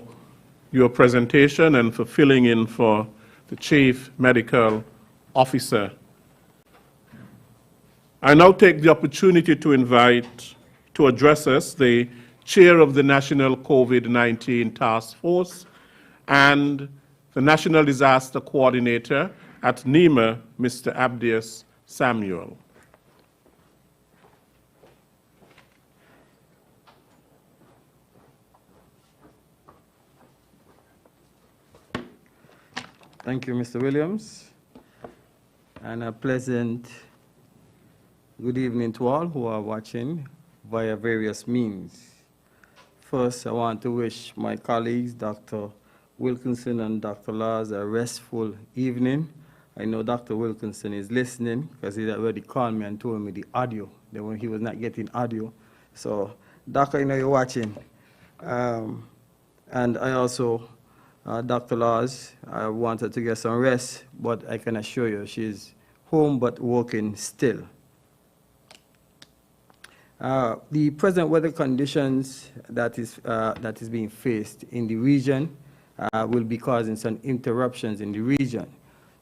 your presentation and for filling in for the Chief Medical Officer. I now take the opportunity to invite to address us the Chair of the National COVID-19 Task Force and the National Disaster Coordinator at NEMA, Mr. Abdias Samuel. Thank you, Mr. Williams, and a pleasant good evening to all who are watching via various means. First, I want to wish my colleagues, Dr. Wilkinson and Dr. Laws, a restful evening. I know Dr. Wilkinson is listening because he already called me and told me the audio, that when he was not getting audio. So, Doctor, I know you're watching. And I also, Dr. Laws, I wanted to get some rest, but I can assure you she's home but working still. The present weather conditions that is being faced in the region will be causing some interruptions in the region.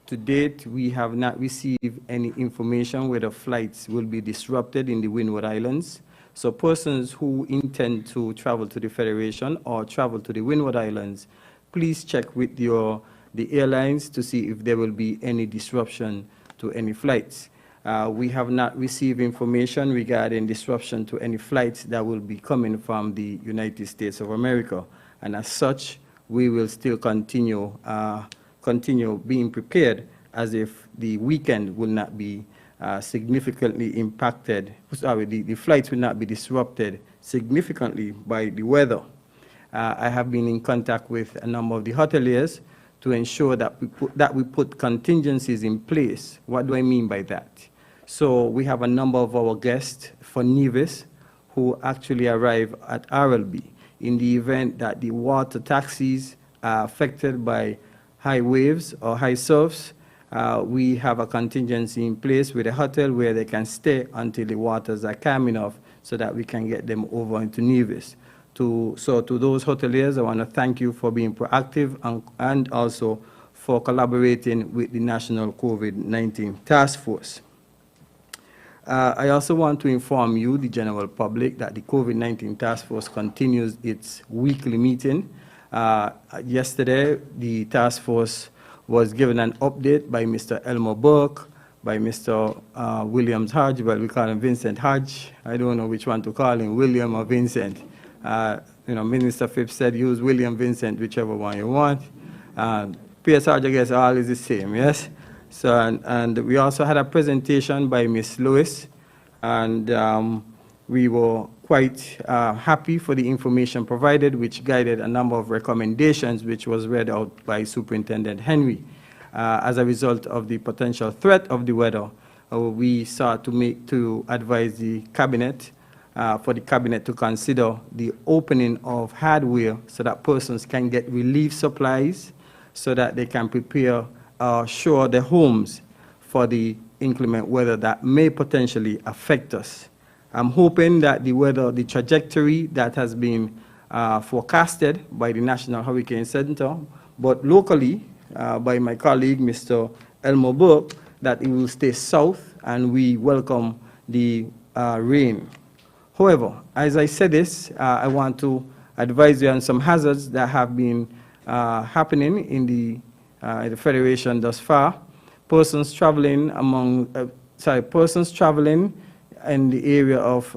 To date, we have not received any information whether flights will be disrupted in the Windward Islands. So persons who intend to travel to the Federation or travel to the Windward Islands, please check with the airlines to see if there will be any disruption to any flights. We have not received information regarding disruption to any flights that will be coming from the United States of America. And as such, we will still continue being prepared as if the weekend will not be significantly impacted, the flights will not be disrupted significantly by the weather. I have been in contact with a number of the hoteliers to ensure that we put contingencies in place. What do I mean by that? So we have a number of our guests for Nevis who actually arrive at RLB. In the event that the water taxis are affected by high waves or high surfs, we have a contingency in place with a hotel where they can stay until the waters are calm enough so that we can get them over into Nevis. So to those hoteliers, I want to thank you for being proactive and also for collaborating with the National COVID-19 Task Force. I also want to inform you, the general public, that the COVID-19 Task Force continues its weekly meeting. Yesterday, the task force was given an update by Mr. Elmer Burke, by Mr. Williams Hodge. Well, we call him Vincent Hodge. I don't know which one to call him, William or Vincent. Minister Phipps said use William, Vincent, whichever one you want. P.S. Hodge, I guess, all is the same, yes? So, and we also had a presentation by Ms. Lewis, and we were quite happy for the information provided, which guided a number of recommendations, which was read out by Superintendent Henry. As a result of the potential threat of the weather, we sought to advise the Cabinet, for the Cabinet to consider the opening of hardware so that persons can get relief supplies so that they can prepare shore their homes for the inclement weather that may potentially affect us. I'm hoping that the trajectory that has been forecasted by the National Hurricane Center, but locally by my colleague, Mr. Elmer Burke, that it will stay south and we welcome the rain. However, as I said this, I want to advise you on some hazards that have been happening in the Federation thus far. Persons traveling in the area of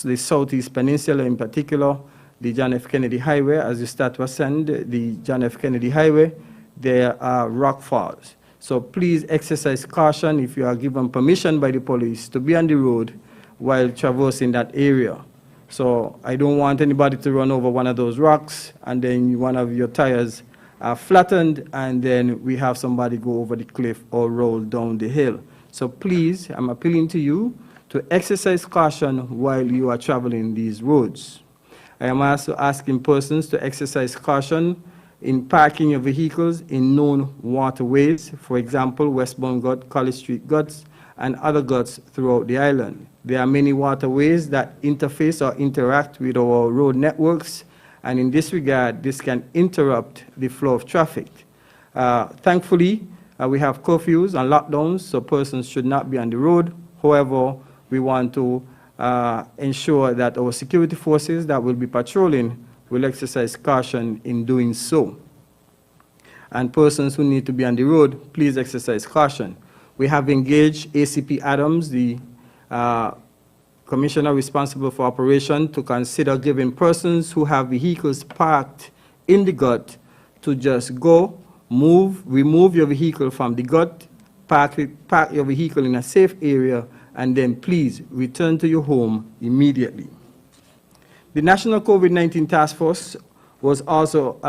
the Southeast Peninsula in particular, the John F. Kennedy Highway, as you start to ascend the John F. Kennedy Highway, there are rock falls. So please exercise caution if you are given permission by the police to be on the road while traversing that area. So I don't want anybody to run over one of those rocks and then one of your tires are flattened and then we have somebody go over the cliff or roll down the hill. So please, I'm appealing to you to exercise caution while you are traveling these roads. I am also asking persons to exercise caution in parking your vehicles in known waterways, for example, Westbourne Gut, College Street Guts, and other guts throughout the island. There are many waterways that interface or interact with our road networks, and in this regard, this can interrupt the flow of traffic. Thankfully, we have curfews and lockdowns, so persons should not be on the road. However, we want to ensure that our security forces that will be patrolling will exercise caution in doing so. And persons who need to be on the road, please exercise caution. We have engaged ACP Adams, the Commissioner responsible for operation, to consider giving persons who have vehicles parked in the gut to just go, remove your vehicle from the gut, park your vehicle in a safe area, and then please return to your home immediately. The National COVID-19 Task Force was also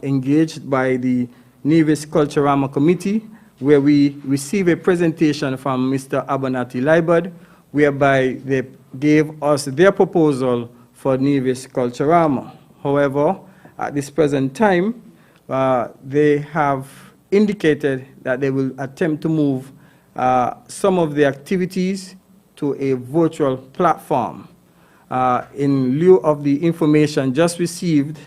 engaged by the Nevis Culturama Committee, where we received a presentation from Mr. Abernathy Libard, whereby they gave us their proposal for Nevis Culturama. However, at this present time, they have indicated that they will attempt to move some of the activities to a virtual platform. In lieu of the information just received,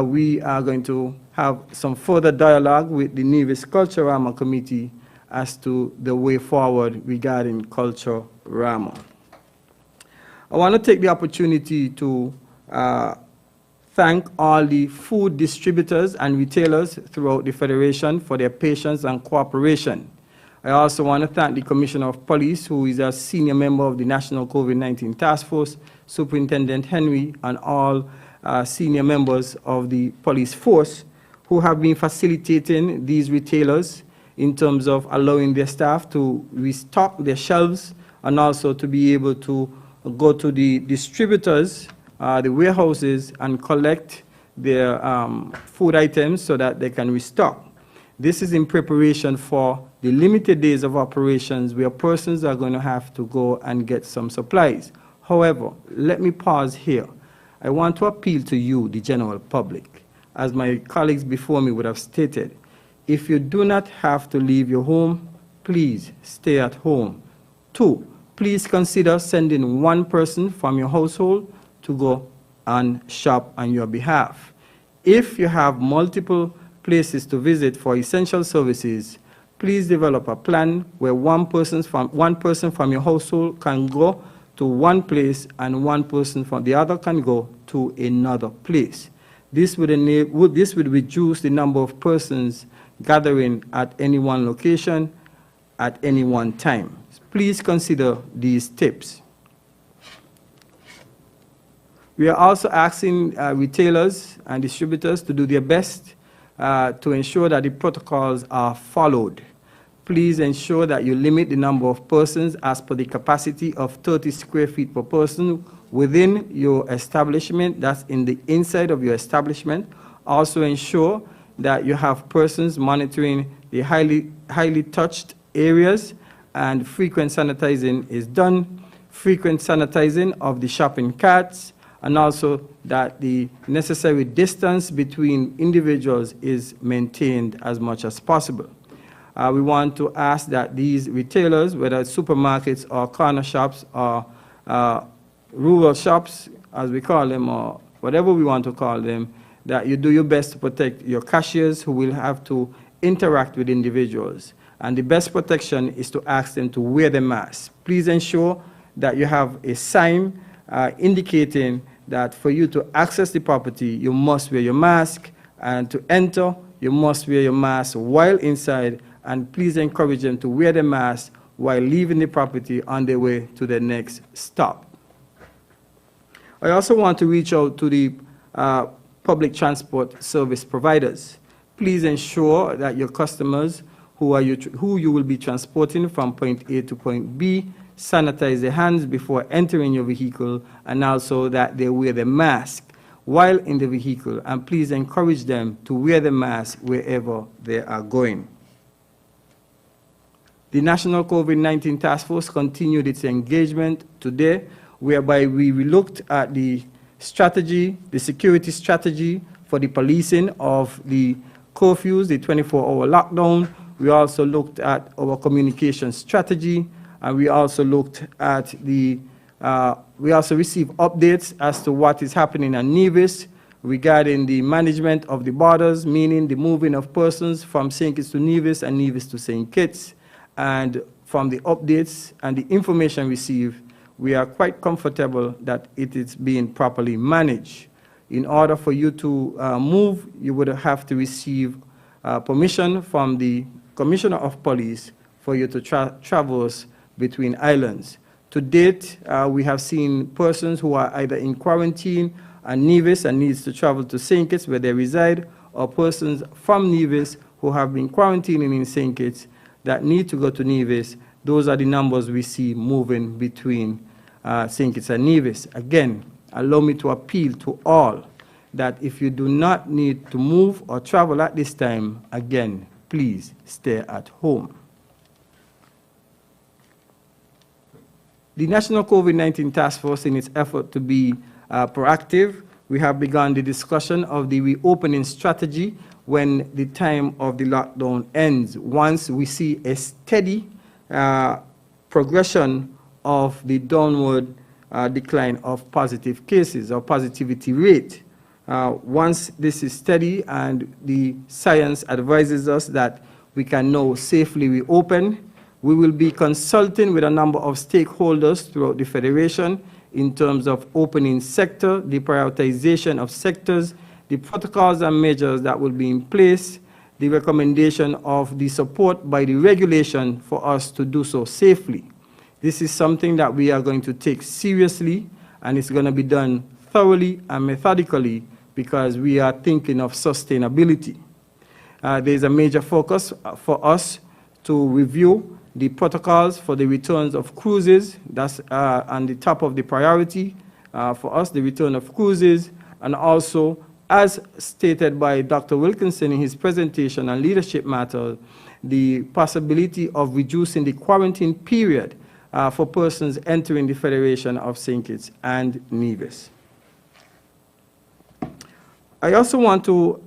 we are going to have some further dialogue with the Nevis Culturama Committee as to the way forward regarding Culturama. I want to take the opportunity to thank all the food distributors and retailers throughout the Federation for their patience and cooperation. I also want to thank the Commissioner of Police, who is a senior member of the National COVID-19 Task Force, Superintendent Henry, and all senior members of the police force who have been facilitating these retailers in terms of allowing their staff to restock their shelves and also to be able to go to the distributors, the warehouses, and collect their food items so that they can restock. This is in preparation for the limited days of operations where persons are going to have to go and get some supplies. However, let me pause here. I want to appeal to you, the general public, as my colleagues before me would have stated. If you do not have to leave your home, please stay at home. 2, please consider sending one person from your household to go and shop on your behalf. If you have multiple places to visit for essential services, please develop a plan where one person from your household can go to one place and one person from the other can go to another place. This would reduce the number of persons gathering at any one location at any one time. Please consider these tips. We are also asking retailers and distributors to do their best to ensure that the protocols are followed. Please ensure that you limit the number of persons as per the capacity of 30 square feet per person within your establishment, that's in the inside of your establishment. Also ensure that you have persons monitoring the highly touched areas, and frequent sanitizing is done, frequent sanitizing of the shopping carts, and also that the necessary distance between individuals is maintained as much as possible. We want to ask that these retailers, whether it's supermarkets or corner shops or rural shops, as we call them, or whatever we want to call them, that you do your best to protect your cashiers who will have to interact with individuals. And the best protection is to ask them to wear the mask. Please ensure that you have a sign indicating that for you to access the property, you must wear your mask, and to enter, you must wear your mask while inside, and please encourage them to wear the mask while leaving the property on their way to the next stop. I also want to reach out to the public transport service providers. Please ensure that your customers who you will be transporting from point A to point B sanitize their hands before entering your vehicle, and also that they wear the mask while in the vehicle, and please encourage them to wear the mask wherever they are going. The National COVID-19 Task Force continued its engagement today, whereby we looked at the strategy, the security strategy for the policing of the curfews, the 24-hour lockdown. We also looked at our communication strategy, And we also looked at we also received updates as to what is happening at Nevis regarding the management of the borders, meaning the moving of persons from St. Kitts to Nevis and Nevis to St. Kitts. And from the updates and the information received, we are quite comfortable that it is being properly managed. In order for you to move, you would have to receive permission from the Commissioner of Police for you to traverse between islands. To date, we have seen persons who are either in quarantine at Nevis and needs to travel to St. Kitts where they reside, or persons from Nevis who have been quarantining in St. Kitts that need to go to Nevis. Those are the numbers we see moving between St. Kitts and Nevis. Again, allow me to appeal to all that if you do not need to move or travel at this time, again, please stay at home. The National COVID-19 Task Force, in its effort to be proactive, we have begun the discussion of the reopening strategy when the time of the lockdown ends, once we see a steady progression of the downward decline of positive cases or positivity rate. Once this is steady and the science advises us that we can now safely reopen, we will be consulting with a number of stakeholders throughout the Federation in terms of opening sector, the prioritization of sectors, the protocols and measures that will be in place, the recommendation of the support by the regulation for us to do so safely. This is something that we are going to take seriously, and it's going to be done thoroughly and methodically because we are thinking of sustainability. There's a major focus for us to review the protocols for the returns of cruises. That's on the top of the priority for us, the return of cruises, and also, as stated by Dr. Wilkinson in his presentation on leadership matters, the possibility of reducing the quarantine period for persons entering the Federation of St. Kitts and Nevis. I also want to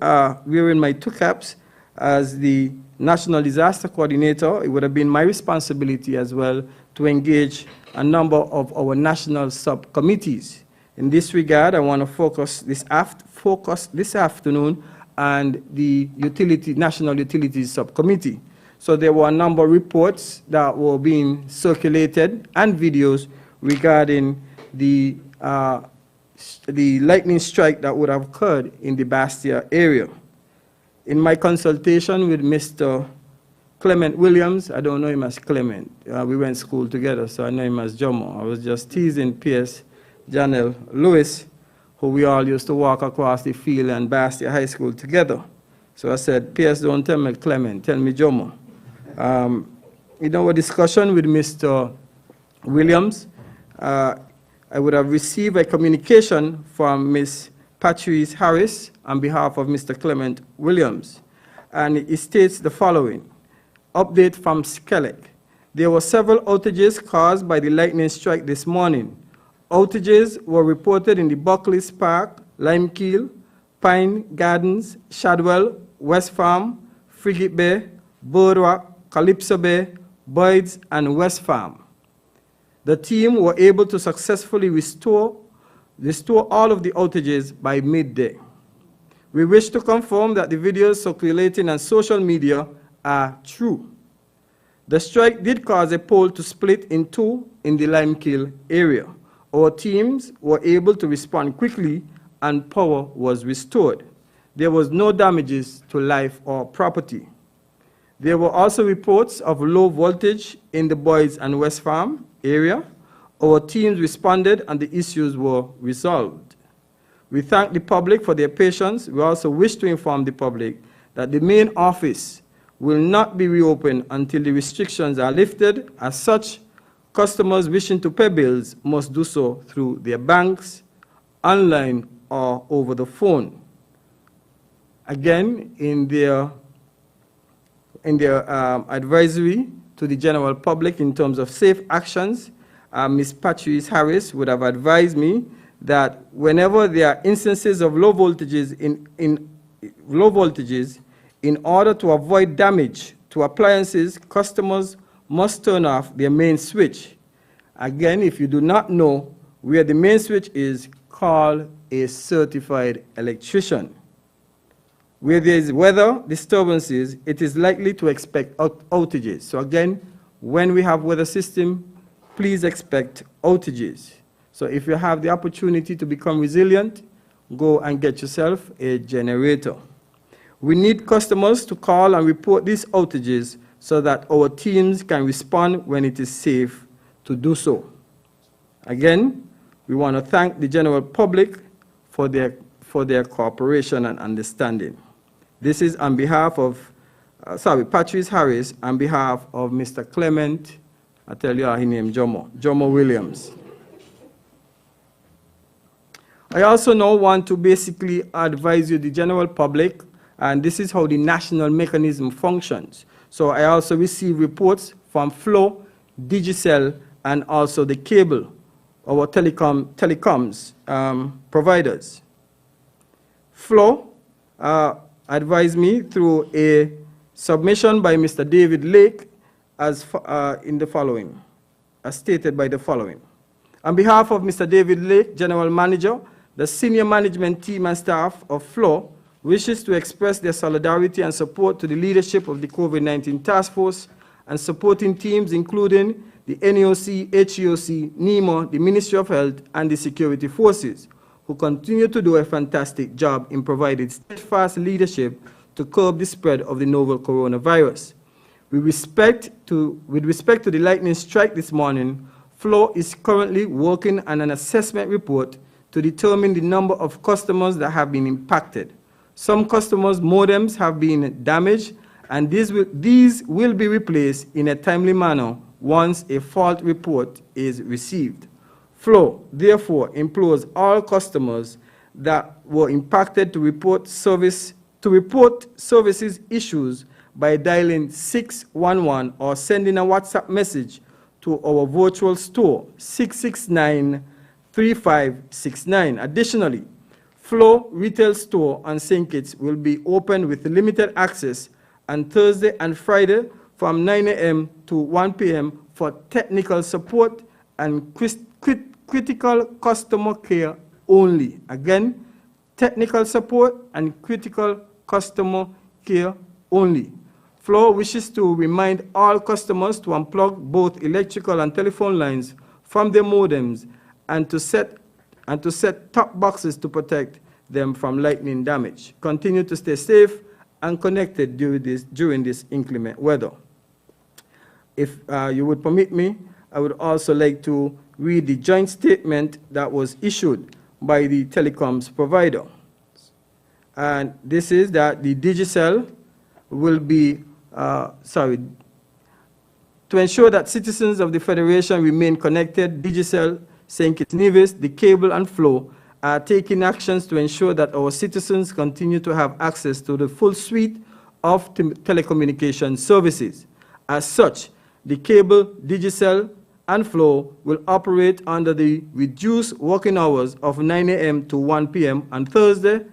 wear in my two caps as the National Disaster Coordinator. It would have been my responsibility as well to engage a number of our national subcommittees. In this regard, I want to focus this afternoon on the National Utilities Subcommittee. So there were a number of reports that were being circulated and videos regarding the lightning strike that would have occurred in the Bastia area. In my consultation with Mr. Clement Williams, I don't know him as Clement. We went to school together, so I know him as Jomo. I was just teasing P.S. Janelle Lewis, who we all used to walk across the field and Bastia High School together. So I said, P.S., don't tell me Clement, tell me Jomo. In our discussion with Mr. Williams, I would have received a communication from Ms. Patrice Harris on behalf of Mr. Clement Williams, and it states the following. Update from Skelec. There were several outages caused by the lightning strike this morning. Outages were reported in the Buckley's Park, Limekeel, Pine Gardens, Shadwell, West Farm, Frigate Bay, Birdrock, Calypso Bay, Boyd's, and West Farm. The team were able to successfully restore all of the outages by midday. We wish to confirm that the videos circulating on social media are true. The strike did cause a pole to split in two in the Limekeel area. Our teams were able to respond quickly and power was restored. There was no damages to life or property. There were also reports of low voltage in the Boys and West Farm area. Our teams responded and the issues were resolved. We thank the public for their patience. We also wish to inform the public that the main office will not be reopened until the restrictions are lifted. As such, customers wishing to pay bills must do so through their banks, online, or over the phone. Again, in their advisory to the general public in terms of safe actions, Ms. Patrice Harris would have advised me that whenever there are instances of low voltages, in order to avoid damage to appliances, customers must turn off their main switch. Again, if you do not know where the main switch is, call a certified electrician. Where there is weather disturbances, it is likely to expect outages. So again, when we have weather system, please expect outages. So if you have the opportunity to become resilient, go and get yourself a generator. We need customers to call and report these outages so that our teams can respond when it is safe to do so. Again, we want to thank the general public for their cooperation and understanding. This is on behalf of, Patrice Harris, on behalf of Mr. Clement, I tell you his name, Jomo Williams. I also now want to basically advise you, the general public, and this is how the national mechanism functions. So I also receive reports from Flow, Digicel, and also the cable, our telecoms providers. Flow advised me through a submission by Mr. David Lake as stated by the following. On behalf of Mr. David Lake, General Manager, the senior management team and staff of Flow wishes to express their solidarity and support to the leadership of the COVID-19 task force and supporting teams including the NEOC, HEOC, NEMO, the Ministry of Health, and the security forces, who continue to do a fantastic job in providing steadfast leadership to curb the spread of the novel coronavirus. With respect to the lightning strike this morning, Flow is currently working on an assessment report to determine the number of customers that have been impacted. Some customers' modems have been damaged, and these will be replaced in a timely manner once a fault report is received. Flow, therefore, implores all customers that were impacted to report services issues by dialing 611 or sending a WhatsApp message to our virtual store 669-3569. Additionally, Flow retail store on St. Kitts will be open with limited access on Thursday and Friday from 9 a.m. to 1 p.m. for technical support and critical customer care only. Again, technical support and critical customer care only. Flow wishes to remind all customers to unplug both electrical and telephone lines from their modems and to set top boxes to protect them from lightning damage. Continue to stay safe and connected during this inclement weather. If you would permit me, I would also like to read the joint statement that was issued by the telecoms provider. And this is that the Digicel will be, to ensure that citizens of the Federation remain connected, Digicel, St. Kitts Nevis, the cable and Flow are taking actions to ensure that our citizens continue to have access to the full suite of telecommunication services. As such, the cable, Digicel, and Flow will operate under the reduced working hours of 9 a.m. to 1 p.m. on Thursday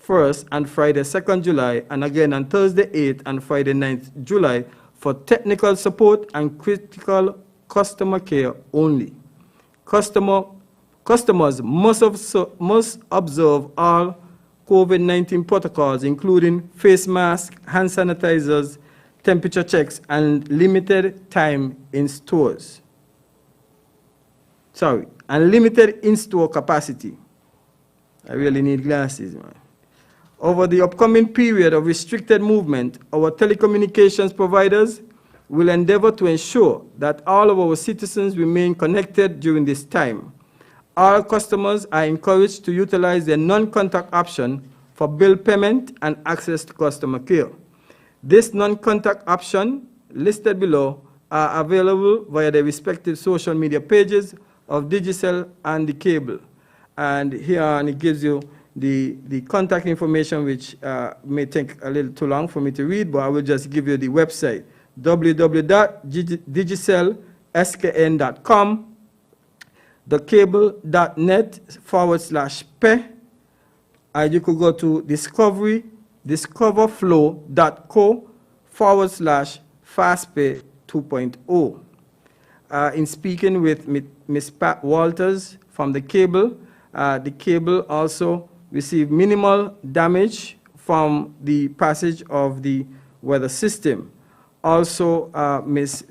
1st and Friday 2nd July, and again on Thursday 8th and Friday 9th July for technical support and critical customer care only. Customers must observe all COVID-19 protocols, including face masks, hand sanitizers, temperature checks, and limited time in stores. And limited in-store capacity. I really need glasses, man. Over the upcoming period of restricted movement, our telecommunications providers will endeavor to ensure that all of our citizens remain connected during this time. All customers are encouraged to utilize their non-contact option for bill payment and access to customer care. This non-contact option listed below are available via the respective social media pages of Digicel and the cable. And here and it gives you the contact information, which may take a little too long for me to read, but I will just give you the website, www.digicelskn.com, thecable.net/pe, and you could go to discoverflow.co/fastpay 2.0. In speaking with Ms. Pat Walters from the cable also received minimal damage from the passage of the weather system. Also, Ms.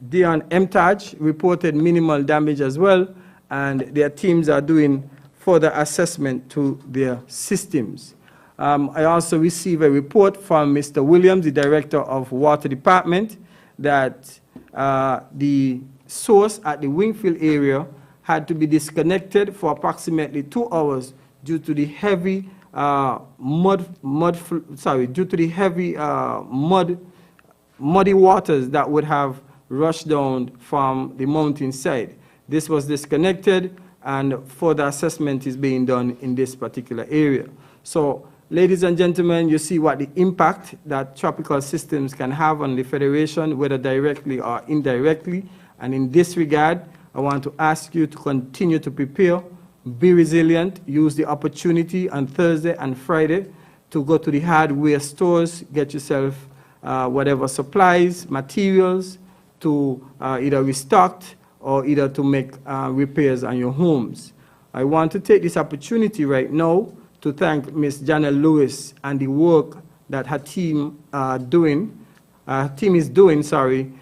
Dion Emtaj reported minimal damage as well, and their teams are doing further assessment to their systems. I also received a report from Mr. Williams, the Director of Water Department, that the source at the Wingfield area had to be disconnected for approximately 2 hours due to the heavy muddy waters that would have rushed down from the mountainside. This was disconnected, and further assessment is being done in this particular area. So, ladies and gentlemen, you see what the impact that tropical systems can have on the Federation, whether directly or indirectly. And in this regard, I want to ask you to continue to prepare, be resilient, use the opportunity on Thursday and Friday to go to the hardware stores, get yourself whatever supplies, materials to either restock or either to make repairs on your homes. I want to take this opportunity right now to thank Ms. Janelle Lewis and the work that her team is doing,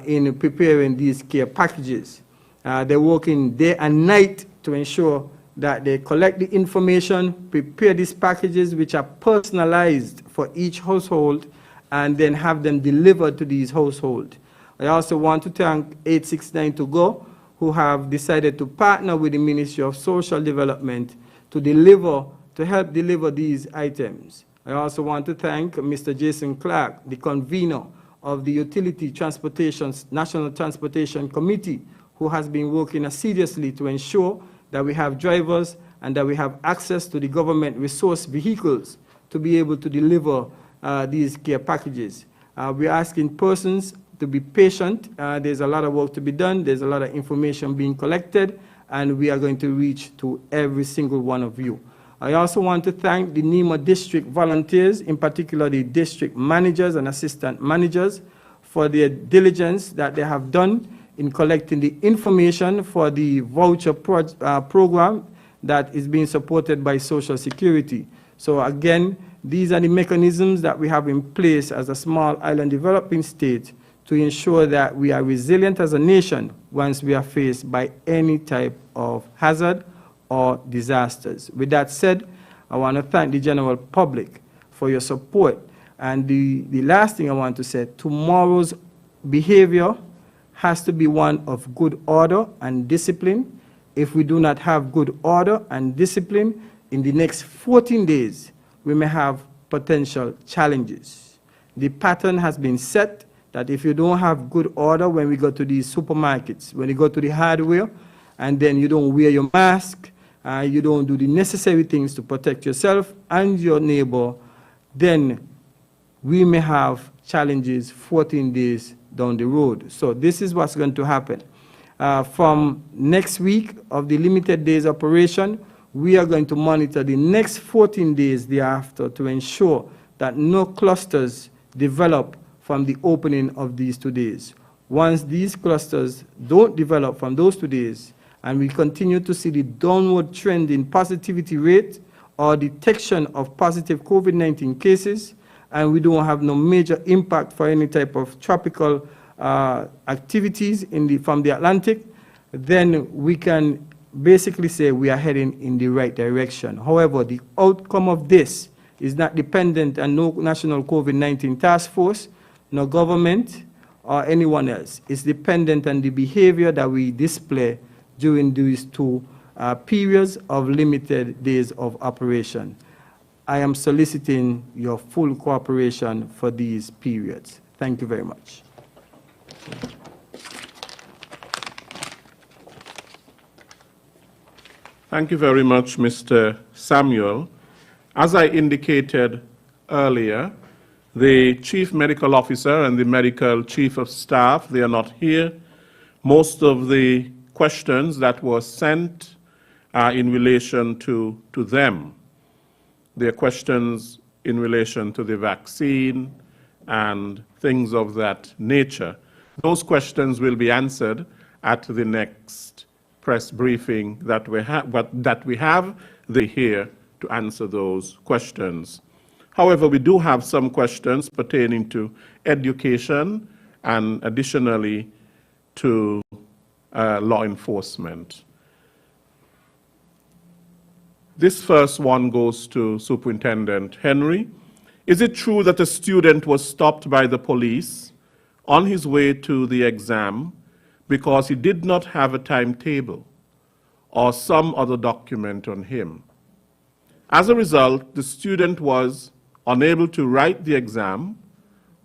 in preparing these care packages. They're working day and night to ensure that they collect the information, prepare these packages which are personalized for each household, and then have them delivered to these households. I also want to thank 869 To Go, who have decided to partner with the Ministry of Social Development to help deliver these items. I also want to thank Mr. Jason Clark, the convener of the Utility National Transportation Committee, who has been working assiduously to ensure that we have drivers and that we have access to the government resource vehicles to be able to deliver these care packages. We're asking persons to be patient. There's a lot of work to be done. There's a lot of information being collected, and we are going to reach to every single one of you. I also want to thank the NEMA district volunteers, in particular the district managers and assistant managers, for their diligence that they have done in collecting the information for the voucher program that is being supported by Social Security. So again, these are the mechanisms that we have in place as a small island developing state to ensure that we are resilient as a nation once we are faced by any type of hazard or disasters. With that said, I want to thank the general public for your support. And the last thing I want to say, tomorrow's behavior has to be one of good order and discipline. If we do not have good order and discipline, in the next 14 days, we may have potential challenges. The pattern has been set that if you don't have good order when we go to these supermarkets, when you go to the hardware, and then you don't wear your mask, you don't do the necessary things to protect yourself and your neighbor, then we may have challenges 14 days down the road. So this is what's going to happen. From next week of the limited days operation, we are going to monitor the next 14 days thereafter to ensure that no clusters develop from the opening of these 2 days. Once these clusters don't develop from those 2 days, and we continue to see the downward trend in positivity rate or detection of positive COVID-19 cases, and we don't have no major impact for any type of tropical activities from the Atlantic, then we can basically say we are heading in the right direction. However, the outcome of this is not dependent on no national COVID-19 task force, no government, or anyone else. It's dependent on the behavior that we display during these 2 periods of limited days of operation. I am soliciting your full cooperation for these periods. Thank you very much. Thank you very much, Mr. Samuel. As I indicated earlier, the Chief Medical Officer and the Medical Chief of Staff, they are not here. Most of the questions that were sent are in relation to them. There are questions in relation to the vaccine and things of that nature. Those questions will be answered at the next press briefing that we have. They're here to answer those questions. However, we do have some questions pertaining to education and additionally to law enforcement. This first one goes to Superintendent Henry. Is it true that a student was stopped by the police on his way to the exam because he did not have a timetable or some other document on him? As a result, the student was unable to write the exam,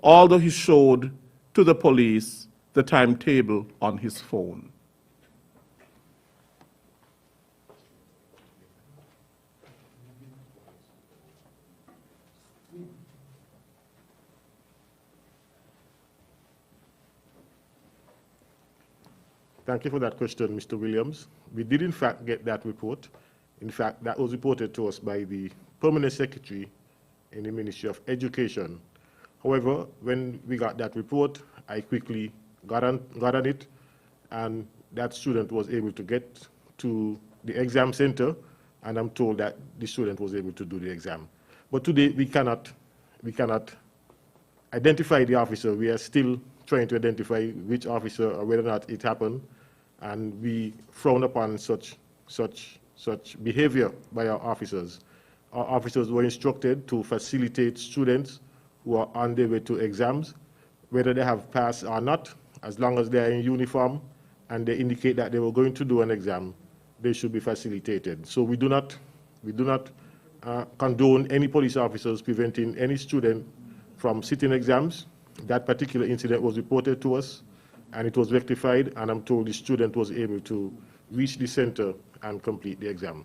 although he showed to the police the timetable on his phone. Thank you for that question, Mr. Williams. We did in fact get that report. In fact, that was reported to us by the Permanent Secretary in the Ministry of Education. However, when we got that report, I quickly got on it, and that student was able to get to the exam center, and I'm told that the student was able to do the exam. But today, we cannot identify the officer. We are still trying to identify which officer or whether or not it happened, and we frown upon such behavior by our officers. Our officers were instructed to facilitate students who are on their way to exams, whether they have passed or not, as long as they are in uniform and they indicate that they were going to do an exam, they should be facilitated. So we do not condone any police officers preventing any student from sitting exams. That particular incident was reported to us, and it was rectified, and I'm told the student was able to reach the center and complete the exam.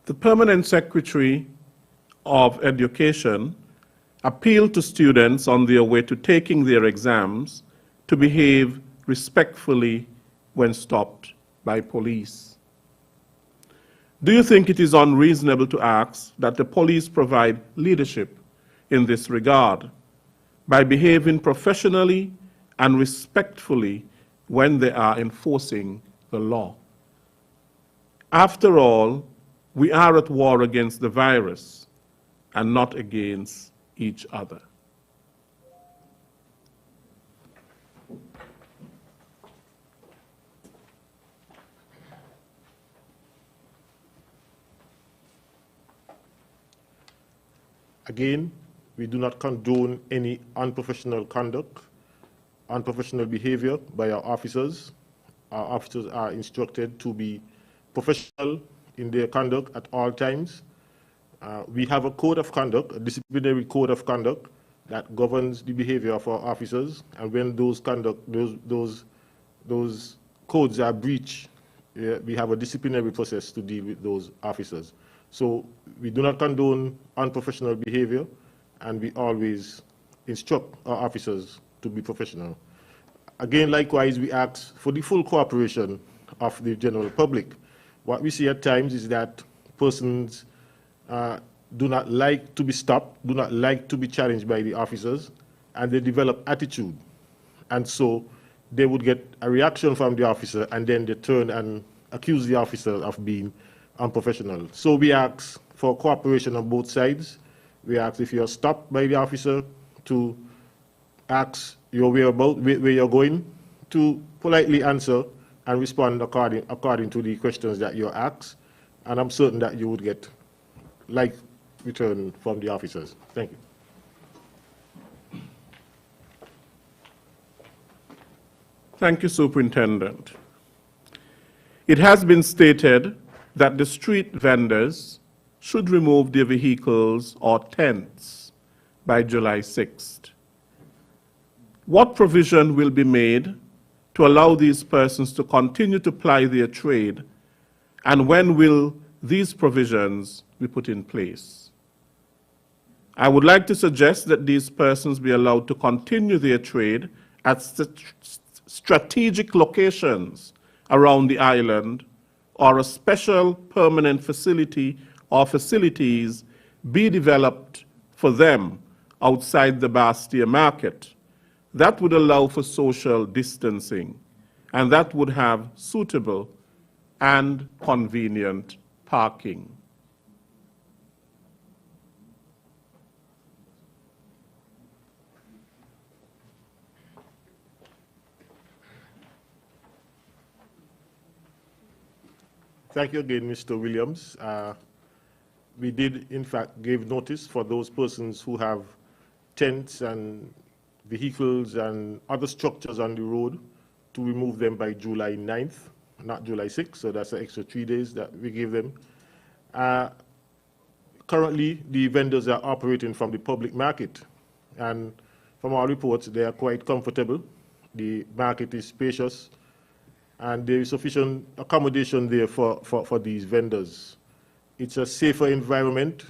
The Permanent Secretary of Education appealed to students on their way to taking their exams to behave respectfully when stopped by police. Do you think it is unreasonable to ask that the police provide leadership in this regard by behaving professionally and respectfully when they are enforcing the law? After all, we are at war against the virus and not against each other. Again, we do not condone any unprofessional conduct, unprofessional behavior by our officers. Our officers are instructed to be professional in their conduct at all times. We have a code of conduct, a disciplinary code of conduct that governs the behavior of our officers, and when those codes are breached, we have a disciplinary process to deal with those officers. So we do not condone unprofessional behavior, and we always instruct our officers to be professional. Again, likewise, we ask for the full cooperation of the general public. What we see at times is that persons do not like to be stopped, do not like to be challenged by the officers, and they develop attitude. And so they would get a reaction from the officer, and then they turn and accuse the officer of being unprofessional. So we ask for cooperation on both sides. We ask, if you're stopped by the officer, to ask your whereabouts, where you're going, to politely answer and respond according to the questions that you're asked. And I'm certain that you would get like return from the officers. Thank you. Thank you, Superintendent. It has been stated that the street vendors should remove their vehicles or tents by July 6th. What provision will be made to allow these persons to continue to ply their trade, and when will these provisions be put in place? I would like to suggest that these persons be allowed to continue their trade at strategic locations around the island, or a special permanent facility or facilities be developed for them outside the Bastia market. That would allow for social distancing, and that would have suitable and convenient parking. Thank you again, Mr. Williams. We did, in fact, give notice for those persons who have tents and vehicles and other structures on the road to remove them by July 9th, not July 6th, so that's an extra 3 days that we give them. Currently, the vendors are operating from the public market, and from our reports, they are quite comfortable. The market is spacious, and there is sufficient accommodation there for these vendors. It's a safer environment,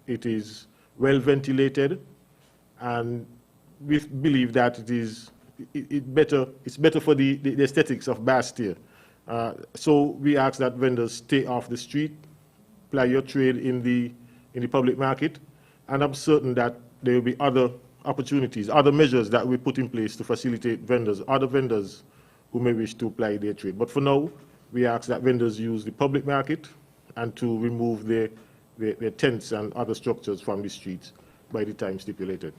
it is well ventilated, and we believe that it's better for the aesthetics of Bastia. So we ask that vendors stay off the street, ply your trade in the public market, and I'm certain that there will be other opportunities, other measures that we put in place to facilitate vendors, other vendors who may wish to apply their trade. But for now, we ask that vendors use the public market and to remove their tents and other structures from the streets by the time stipulated.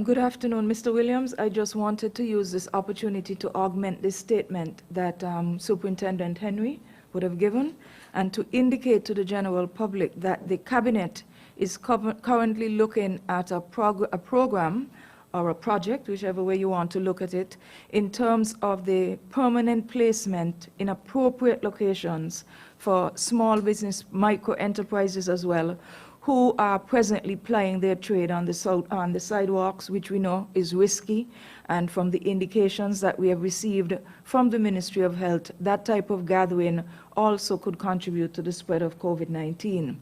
Good afternoon, Mr. Williams. I just wanted to use this opportunity to augment this statement that Superintendent Henry would have given, and to indicate to the general public that the Cabinet is currently looking at a program or a project, whichever way you want to look at it, in terms of the permanent placement in appropriate locations for small business, micro enterprises as well, who are presently plying their trade on the sidewalks, which we know is risky. And from the indications that we have received from the Ministry of Health, that type of gathering also could contribute to the spread of COVID-19.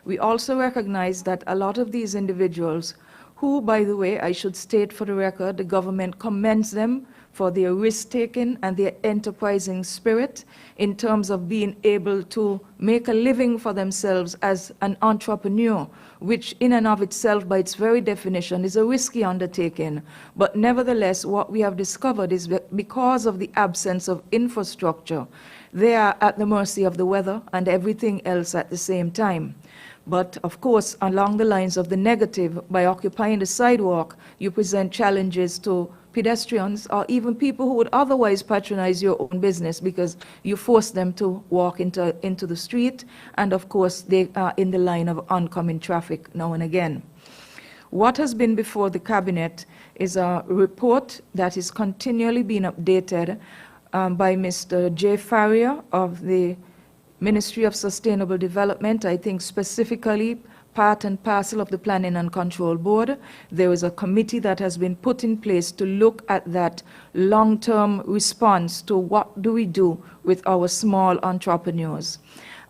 We also recognize that a lot of these individuals, who, by the way, I should state for the record, the government commends them for their risk-taking and their enterprising spirit in terms of being able to make a living for themselves as an entrepreneur, which in and of itself, by its very definition, is a risky undertaking. But nevertheless, what we have discovered is that because of the absence of infrastructure, they are at the mercy of the weather and everything else at the same time. But of course, along the lines of the negative, by occupying the sidewalk, you present challenges to pedestrians or even people who would otherwise patronize your own business, because you force them to walk into the street, and of course they are in the line of oncoming traffic now and again. What has been before the Cabinet is a report that is continually being updated by Mr. J. Farrier of the Ministry of Sustainable Development. I think specifically part and parcel of the Planning and Control Board. There is a committee that has been put in place to look at that long-term response to what do we do with our small entrepreneurs.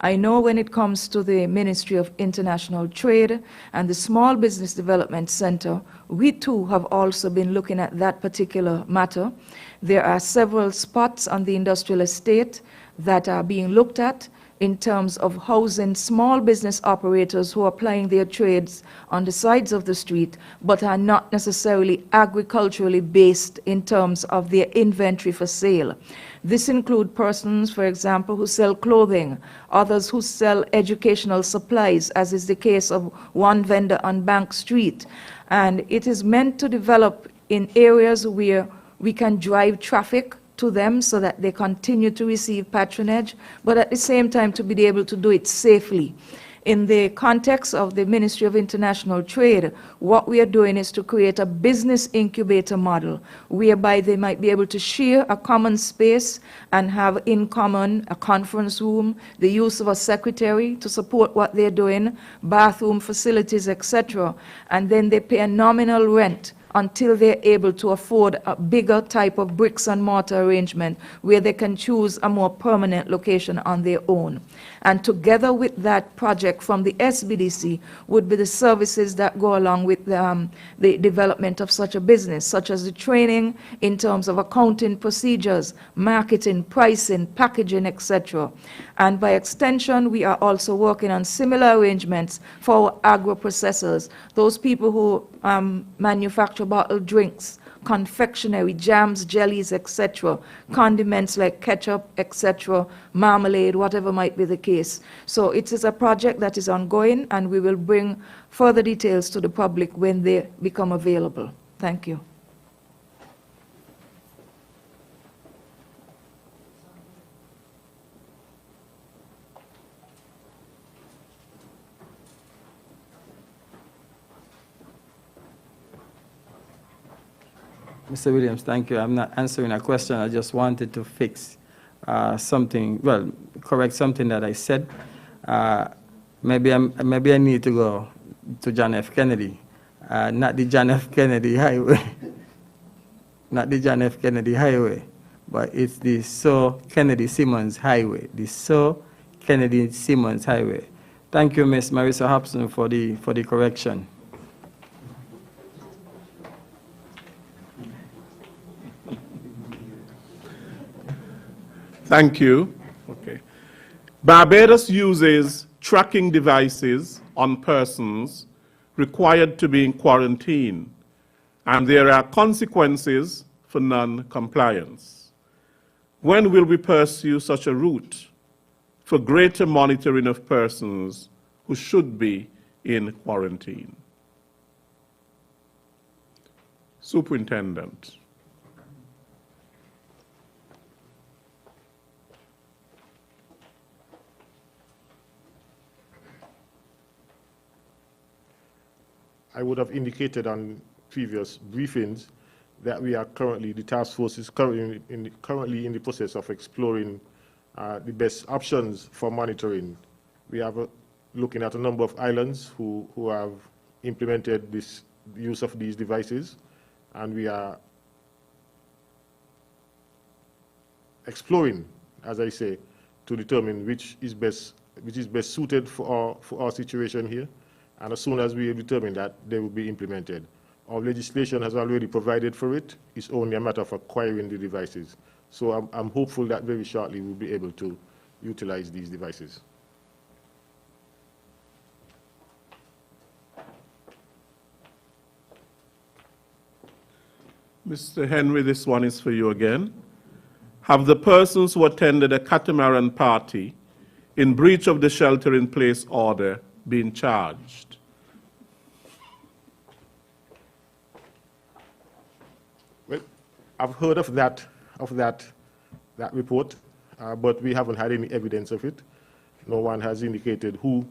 I know when it comes to the Ministry of International Trade and the Small Business Development Center, we too have also been looking at that particular matter. There are several spots on the industrial estate that are being looked at in terms of housing small business operators who are plying their trades on the sides of the street, but are not necessarily agriculturally based in terms of their inventory for sale. This includes persons, for example, who sell clothing, others who sell educational supplies, as is the case of one vendor on Bank Street. And it is meant to develop in areas where we can drive traffic to them so that they continue to receive patronage, but at the same time to be able to do it safely. In the context of the Ministry of International Trade, what we are doing is to create a business incubator model whereby they might be able to share a common space and have in common a conference room, the use of a secretary to support what they're doing, bathroom facilities, etc. And then they pay a nominal rent until they're able to afford a bigger type of bricks and mortar arrangement where they can choose a more permanent location on their own. And together with that project from the SBDC would be the services that go along with the development of such a business, such as the training in terms of accounting procedures, marketing, pricing, packaging, etc. And by extension, we are also working on similar arrangements for agro-processors, those people who manufacture bottled drinks, confectionery, jams, jellies, etc., condiments like ketchup, etc., marmalade, whatever might be the case. So it is a project that is ongoing, and we will bring further details to the public when they become available. Thank you. Mr. Williams, thank you. I'm not answering a question. I just wanted to fix something, well, correct something that I said. Maybe I need to go to John F. Kennedy, not the John F. Kennedy Highway, not the John F. Kennedy Highway, but it's the So Kennedy Simmons Highway, the So Kennedy Simmons Highway. Thank you, Ms. Marissa Hobson, for the correction. Thank you. Okay. Barbados uses tracking devices on persons required to be in quarantine, and there are consequences for non-compliance. When will we pursue such a route for greater monitoring of persons who should be in quarantine? Superintendent. I would have indicated on previous briefings that we are currently, the task force is currently in the process of exploring the best options for monitoring. We are looking at a number of islands who have implemented this use of these devices, and we are exploring, as I say, to determine which is best suited for our situation here. And as soon as we determine that, they will be implemented. Our legislation has already provided for it. It's only a matter of acquiring the devices. So I'm hopeful that very shortly we'll be able to utilize these devices. Mr. Henry, this one is for you again. Have the persons who attended a catamaran party in breach of the shelter-in-place order been charged? Well, I've heard of that report, but we haven't had any evidence of it. No one has indicated who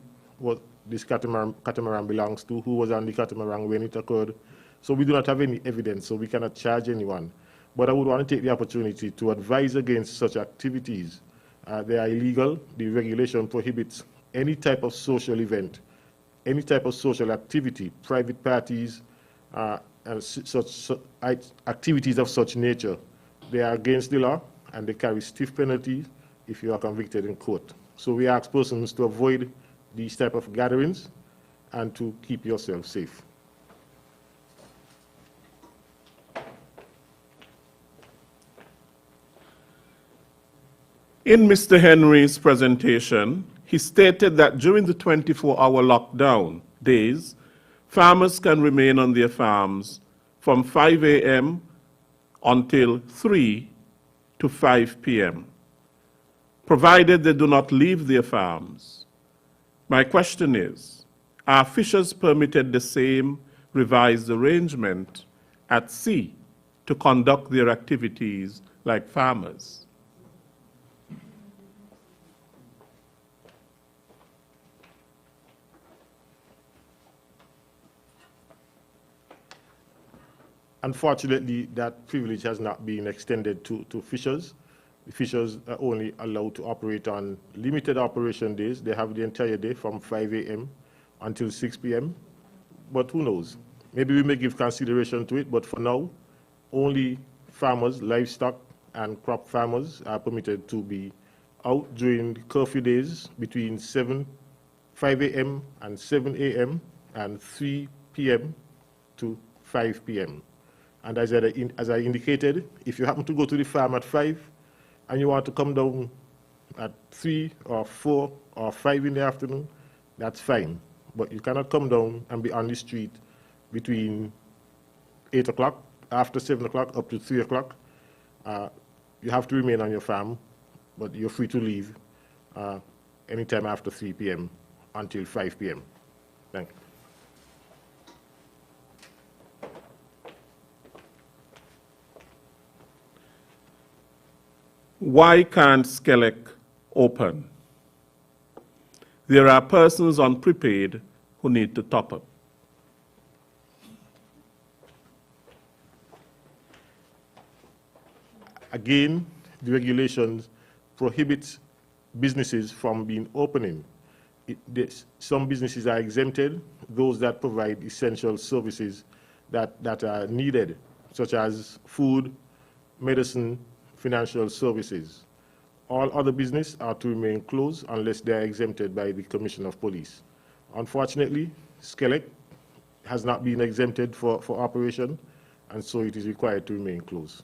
this catamaran belongs to, who was on the catamaran when it occurred. So we do not have any evidence, so we cannot charge anyone. But I would want to take the opportunity to advise against such activities. They are illegal. The regulation prohibits any type of social event, any type of social activity, private parties, and such activities of such nature. They are against the law, and they carry stiff penalties if you are convicted in court. So we ask persons to avoid these type of gatherings and to keep yourself safe. In Mr. Henry's presentation, he stated that during the 24-hour lockdown days, farmers can remain on their farms from 5 a.m. until 3 to 5 p.m., provided they do not leave their farms. My question is, are fishers permitted the same revised arrangement at sea to conduct their activities like farmers? Unfortunately, that privilege has not been extended to fishers. The fishers are only allowed to operate on limited operation days. They have the entire day from 5 a.m. until 6 p.m. But who knows? Maybe we may give consideration to it, but for now, only farmers, livestock, and crop farmers are permitted to be out during the curfew days between 5 a.m. and 7 a.m. and 3 p.m. to 5 p.m. And as I indicated, if you happen to go to the farm at 5 and you want to come down at 3 or 4 or 5 in the afternoon, that's fine. But you cannot come down and be on the street between 8 o'clock, after 7 o'clock, up to 3 o'clock. You have to remain on your farm, but you're free to leave anytime after 3 p.m. until 5 p.m. Thank you. Why can't Skelec open? There are persons on prepaid who need to top up. Again, the regulations prohibit businesses from being opening. Some businesses are exempted, those that provide essential services that are needed, such as food, medicine, financial services. All other business are to remain closed unless they are exempted by the Commission of Police. Unfortunately, Skelec has not been exempted for operation, and so it is required to remain closed.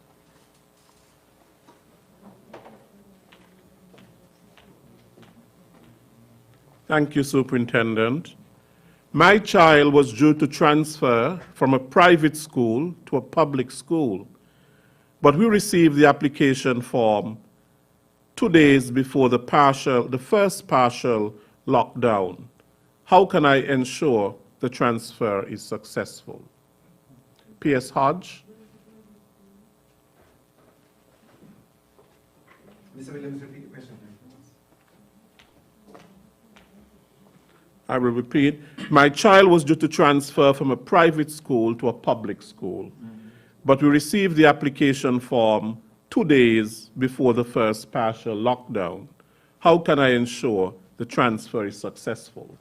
Thank you, Superintendent. My child was due to transfer from a private school to a public school, but we received the application form 2 days before the first partial lockdown. How can I ensure the transfer is successful? P.S. Hodge. Mr. Williams, repeat the question. I will repeat. My child was due to transfer from a private school to a public school, but we received the application form 2 days before the first partial lockdown. How can I ensure the transfer is successful?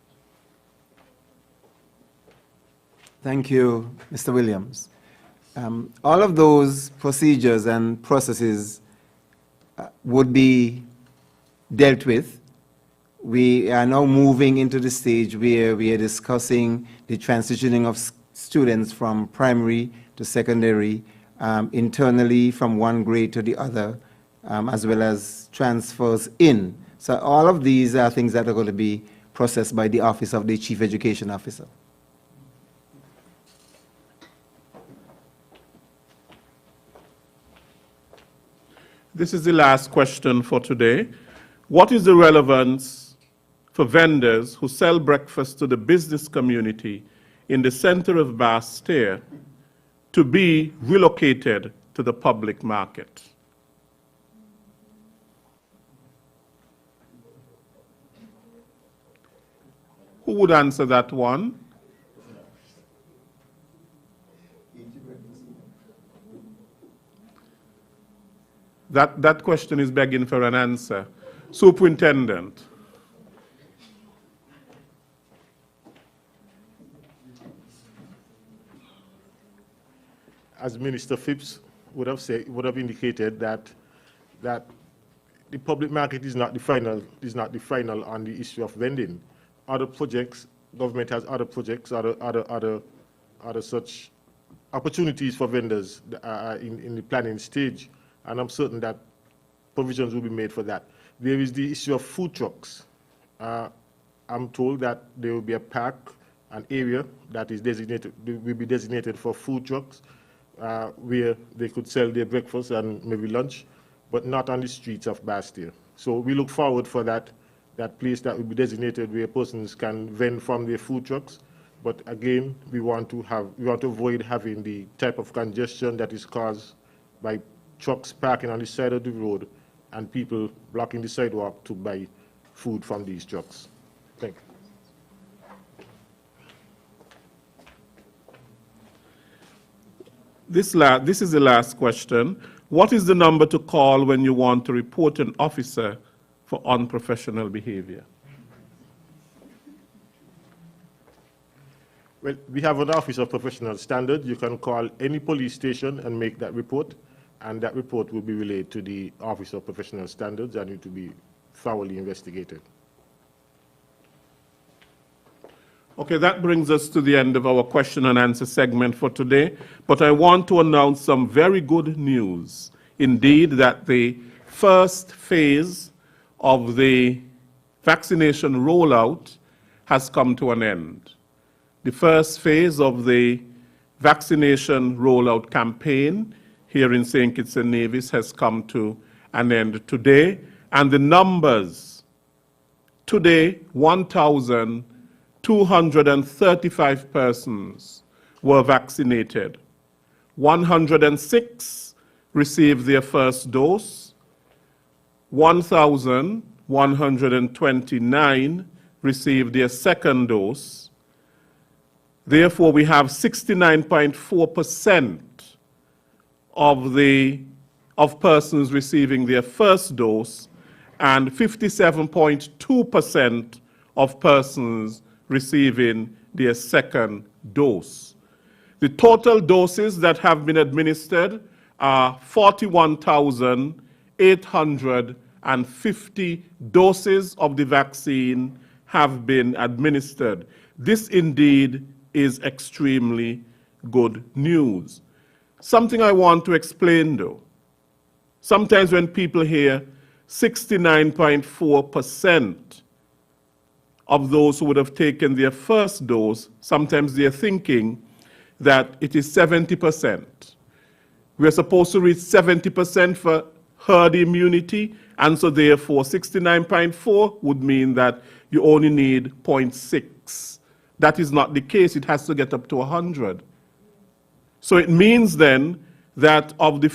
Thank you, Mr. Williams. All of those procedures and processes would be dealt with. We are now moving into the stage where we are discussing the transitioning of students from primary to secondary, internally from one grade to the other, as well as transfers in. So all of these are things that are going to be processed by the Office of the Chief Education Officer. This is the last question for today. What is the relevance for vendors who sell breakfast to the business community in the center of Bastia to be relocated to the public market? Who would answer that one? That question is begging for an answer. Superintendent. As Minister Phipps would have indicated that the public market is not the final on the issue of vending. Other projects, government has other projects, other such opportunities for vendors that are in the planning stage, and I'm certain that provisions will be made for that. There is the issue of food trucks. I'm told that there will be a park, an area that is will be designated for food trucks, where they could sell their breakfast and maybe lunch, but not on the streets of Bastia. So we look forward for that place that will be designated where persons can vend from their food trucks. But again, we want to avoid having the type of congestion that is caused by trucks parking on the side of the road and people blocking the sidewalk to buy food from these trucks. Thank you. This is the last question. What is the number to call when you want to report an officer for unprofessional behavior? Well, we have an Office of Professional Standards. You can call any police station and make that report, and that report will be relayed to the Office of Professional Standards, and it will be thoroughly investigated. Okay, that brings us to the end of our question and answer segment for today. But I want to announce some very good news. Indeed, that the first phase of the vaccination rollout has come to an end. The first phase of the vaccination rollout campaign here in St. Kitts and Nevis has come to an end today. And the numbers today, 1,235 persons were vaccinated. 106 received their first dose. 1,129 received their second dose. Therefore, we have 69.4% of persons receiving their first dose and 57.2% of persons receiving their second dose. The total doses that have been administered are 41,850 doses of the vaccine have been administered. This indeed is extremely good news. Something I want to explain though. Sometimes when people hear 69.4% of those who would have taken their first dose, sometimes they're thinking that it is 70%. We're supposed to reach 70% for herd immunity, and so therefore 69.4 would mean that you only need 0.6. That is not the case. It has to get up to 100. So it means then that of the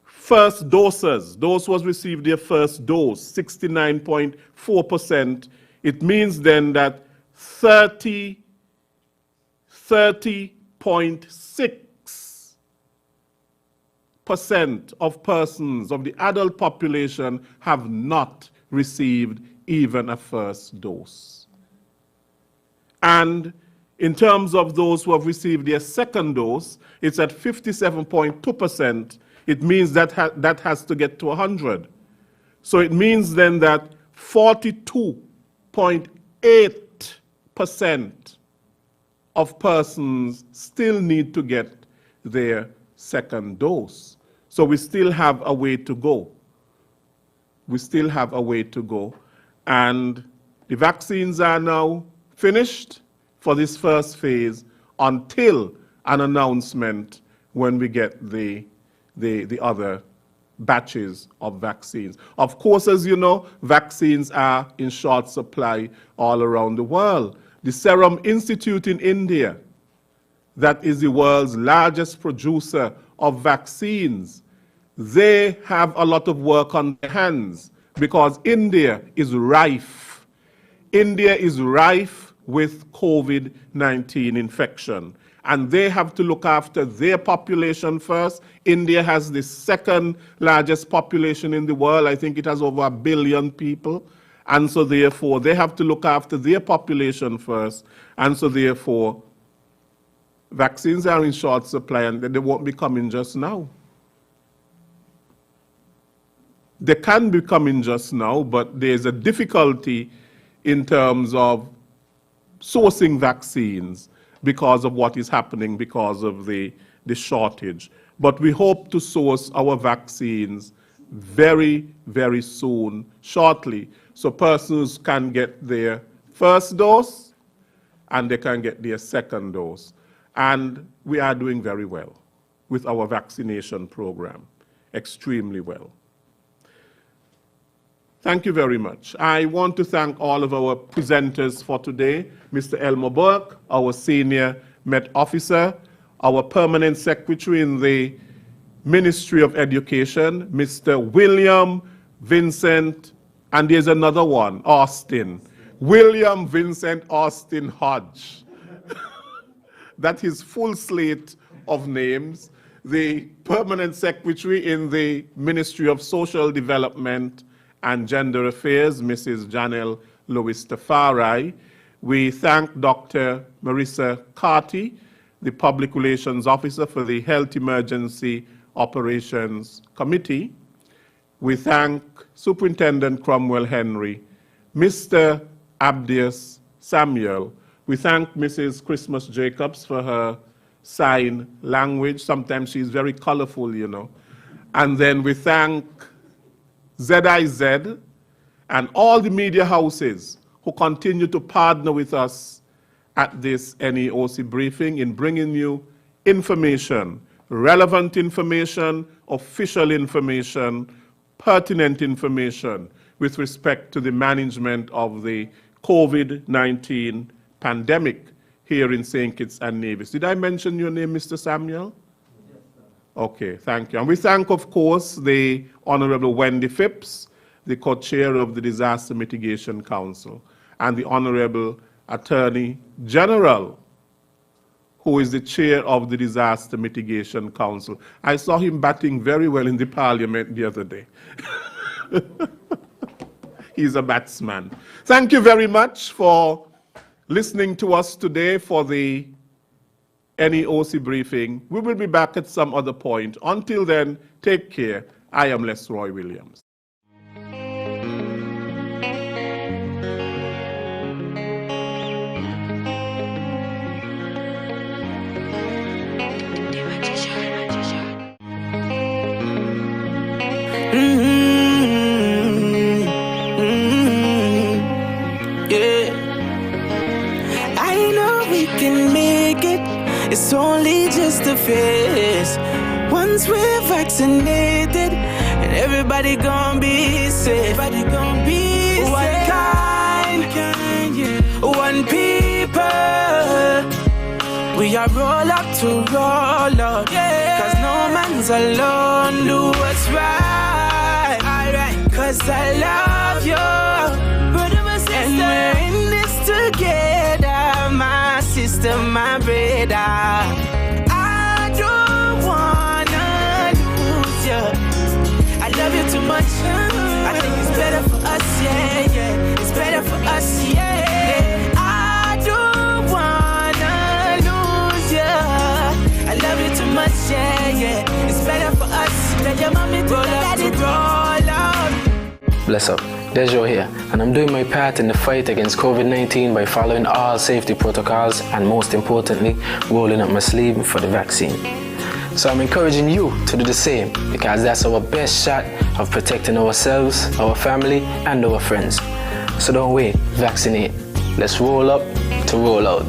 first doses, those who have received their first dose, 69.4%, it means then that 30.6% of persons of the adult population have not received even a first dose. And in terms of those who have received their second dose, it's at 57.2%. It means that that has to get to 100. So it means then that 42.8% of persons still need to get their second dose. So we still have a way to go. We still have a way to go. And the vaccines are now finished for this first phase until an announcement when we get the other batches of vaccines. Of course, as you know, vaccines are in short supply all around the world. The Serum Institute in India, that is the world's largest producer of vaccines, they have a lot of work on their hands because India is rife. India is rife with COVID-19 infection. And they have to look after their population first. India has the second largest population in the world. I think it has over 1 billion people. And so therefore, they have to look after their population first. And so therefore, vaccines are in short supply and they won't be coming just now. They can be coming just now, but there's a difficulty in terms of sourcing vaccines because of what is happening because of the shortage. But we hope to source our vaccines very, very soon, shortly, so persons can get their first dose and they can get their second dose. And we are doing very well with our vaccination program, extremely well. Thank you very much. I want to thank all of our presenters for today, Mr. Elmer Burke, our Senior Met Officer, our Permanent Secretary in the Ministry of Education, Mr. William Vincent, and there's another one, Austin. William Vincent Austin Hodge. That is full slate of names, the Permanent Secretary in the Ministry of Social Development and Gender Affairs, Mrs. Janelle Lewis-Tafari. We thank Dr. Marissa Carty, the Public Relations Officer for the Health Emergency Operations Committee. We thank Superintendent Cromwell Henry, Mr. Abdius Samuel. We thank Mrs. Christmas Jacobs for her sign language. Sometimes she's very colorful, you know. And then we thank ZIZ and all the media houses who continue to partner with us at this NEOC briefing in bringing you information, relevant information, official information, pertinent information with respect to the management of the COVID-19 pandemic here in St. Kitts and Nevis. Did I mention your name, Mr. Samuel? Yes, sir. Okay, thank you. And we thank, of course, the Honorable Wendy Phipps, the co-chair of the Disaster Mitigation Council, and the Honorable Attorney General, who is the chair of the Disaster Mitigation Council. I saw him batting very well in the Parliament the other day. He's a batsman. Thank you very much for listening to us today for the NEOC briefing. We will be back at some other point. Until then, take care. I am Les Roy Williams. It's only just a phase. Once we're vaccinated, and everybody gonna be safe. Everybody gonna be one safe. One people. We are roll up to roll out. Yeah. Cause no man's alone. Do what's right. Alright. Cause I love you. Brother, my sister. And we're in this together. My sister, my brother. I don't wanna lose you. I love you too much. I think it's better for us, yeah, yeah. It's better for us, yeah. I don't wanna lose you. I love you too much, yeah, yeah. It's better for us. Tell your mommy to let it roll out. Bless up. Dejo here, and I'm doing my part in the fight against COVID-19 by following all safety protocols and, most importantly, rolling up my sleeve for the vaccine. So I'm encouraging you to do the same, because that's our best shot of protecting ourselves, our family, and our friends. So don't wait, vaccinate. Let's roll up to roll out.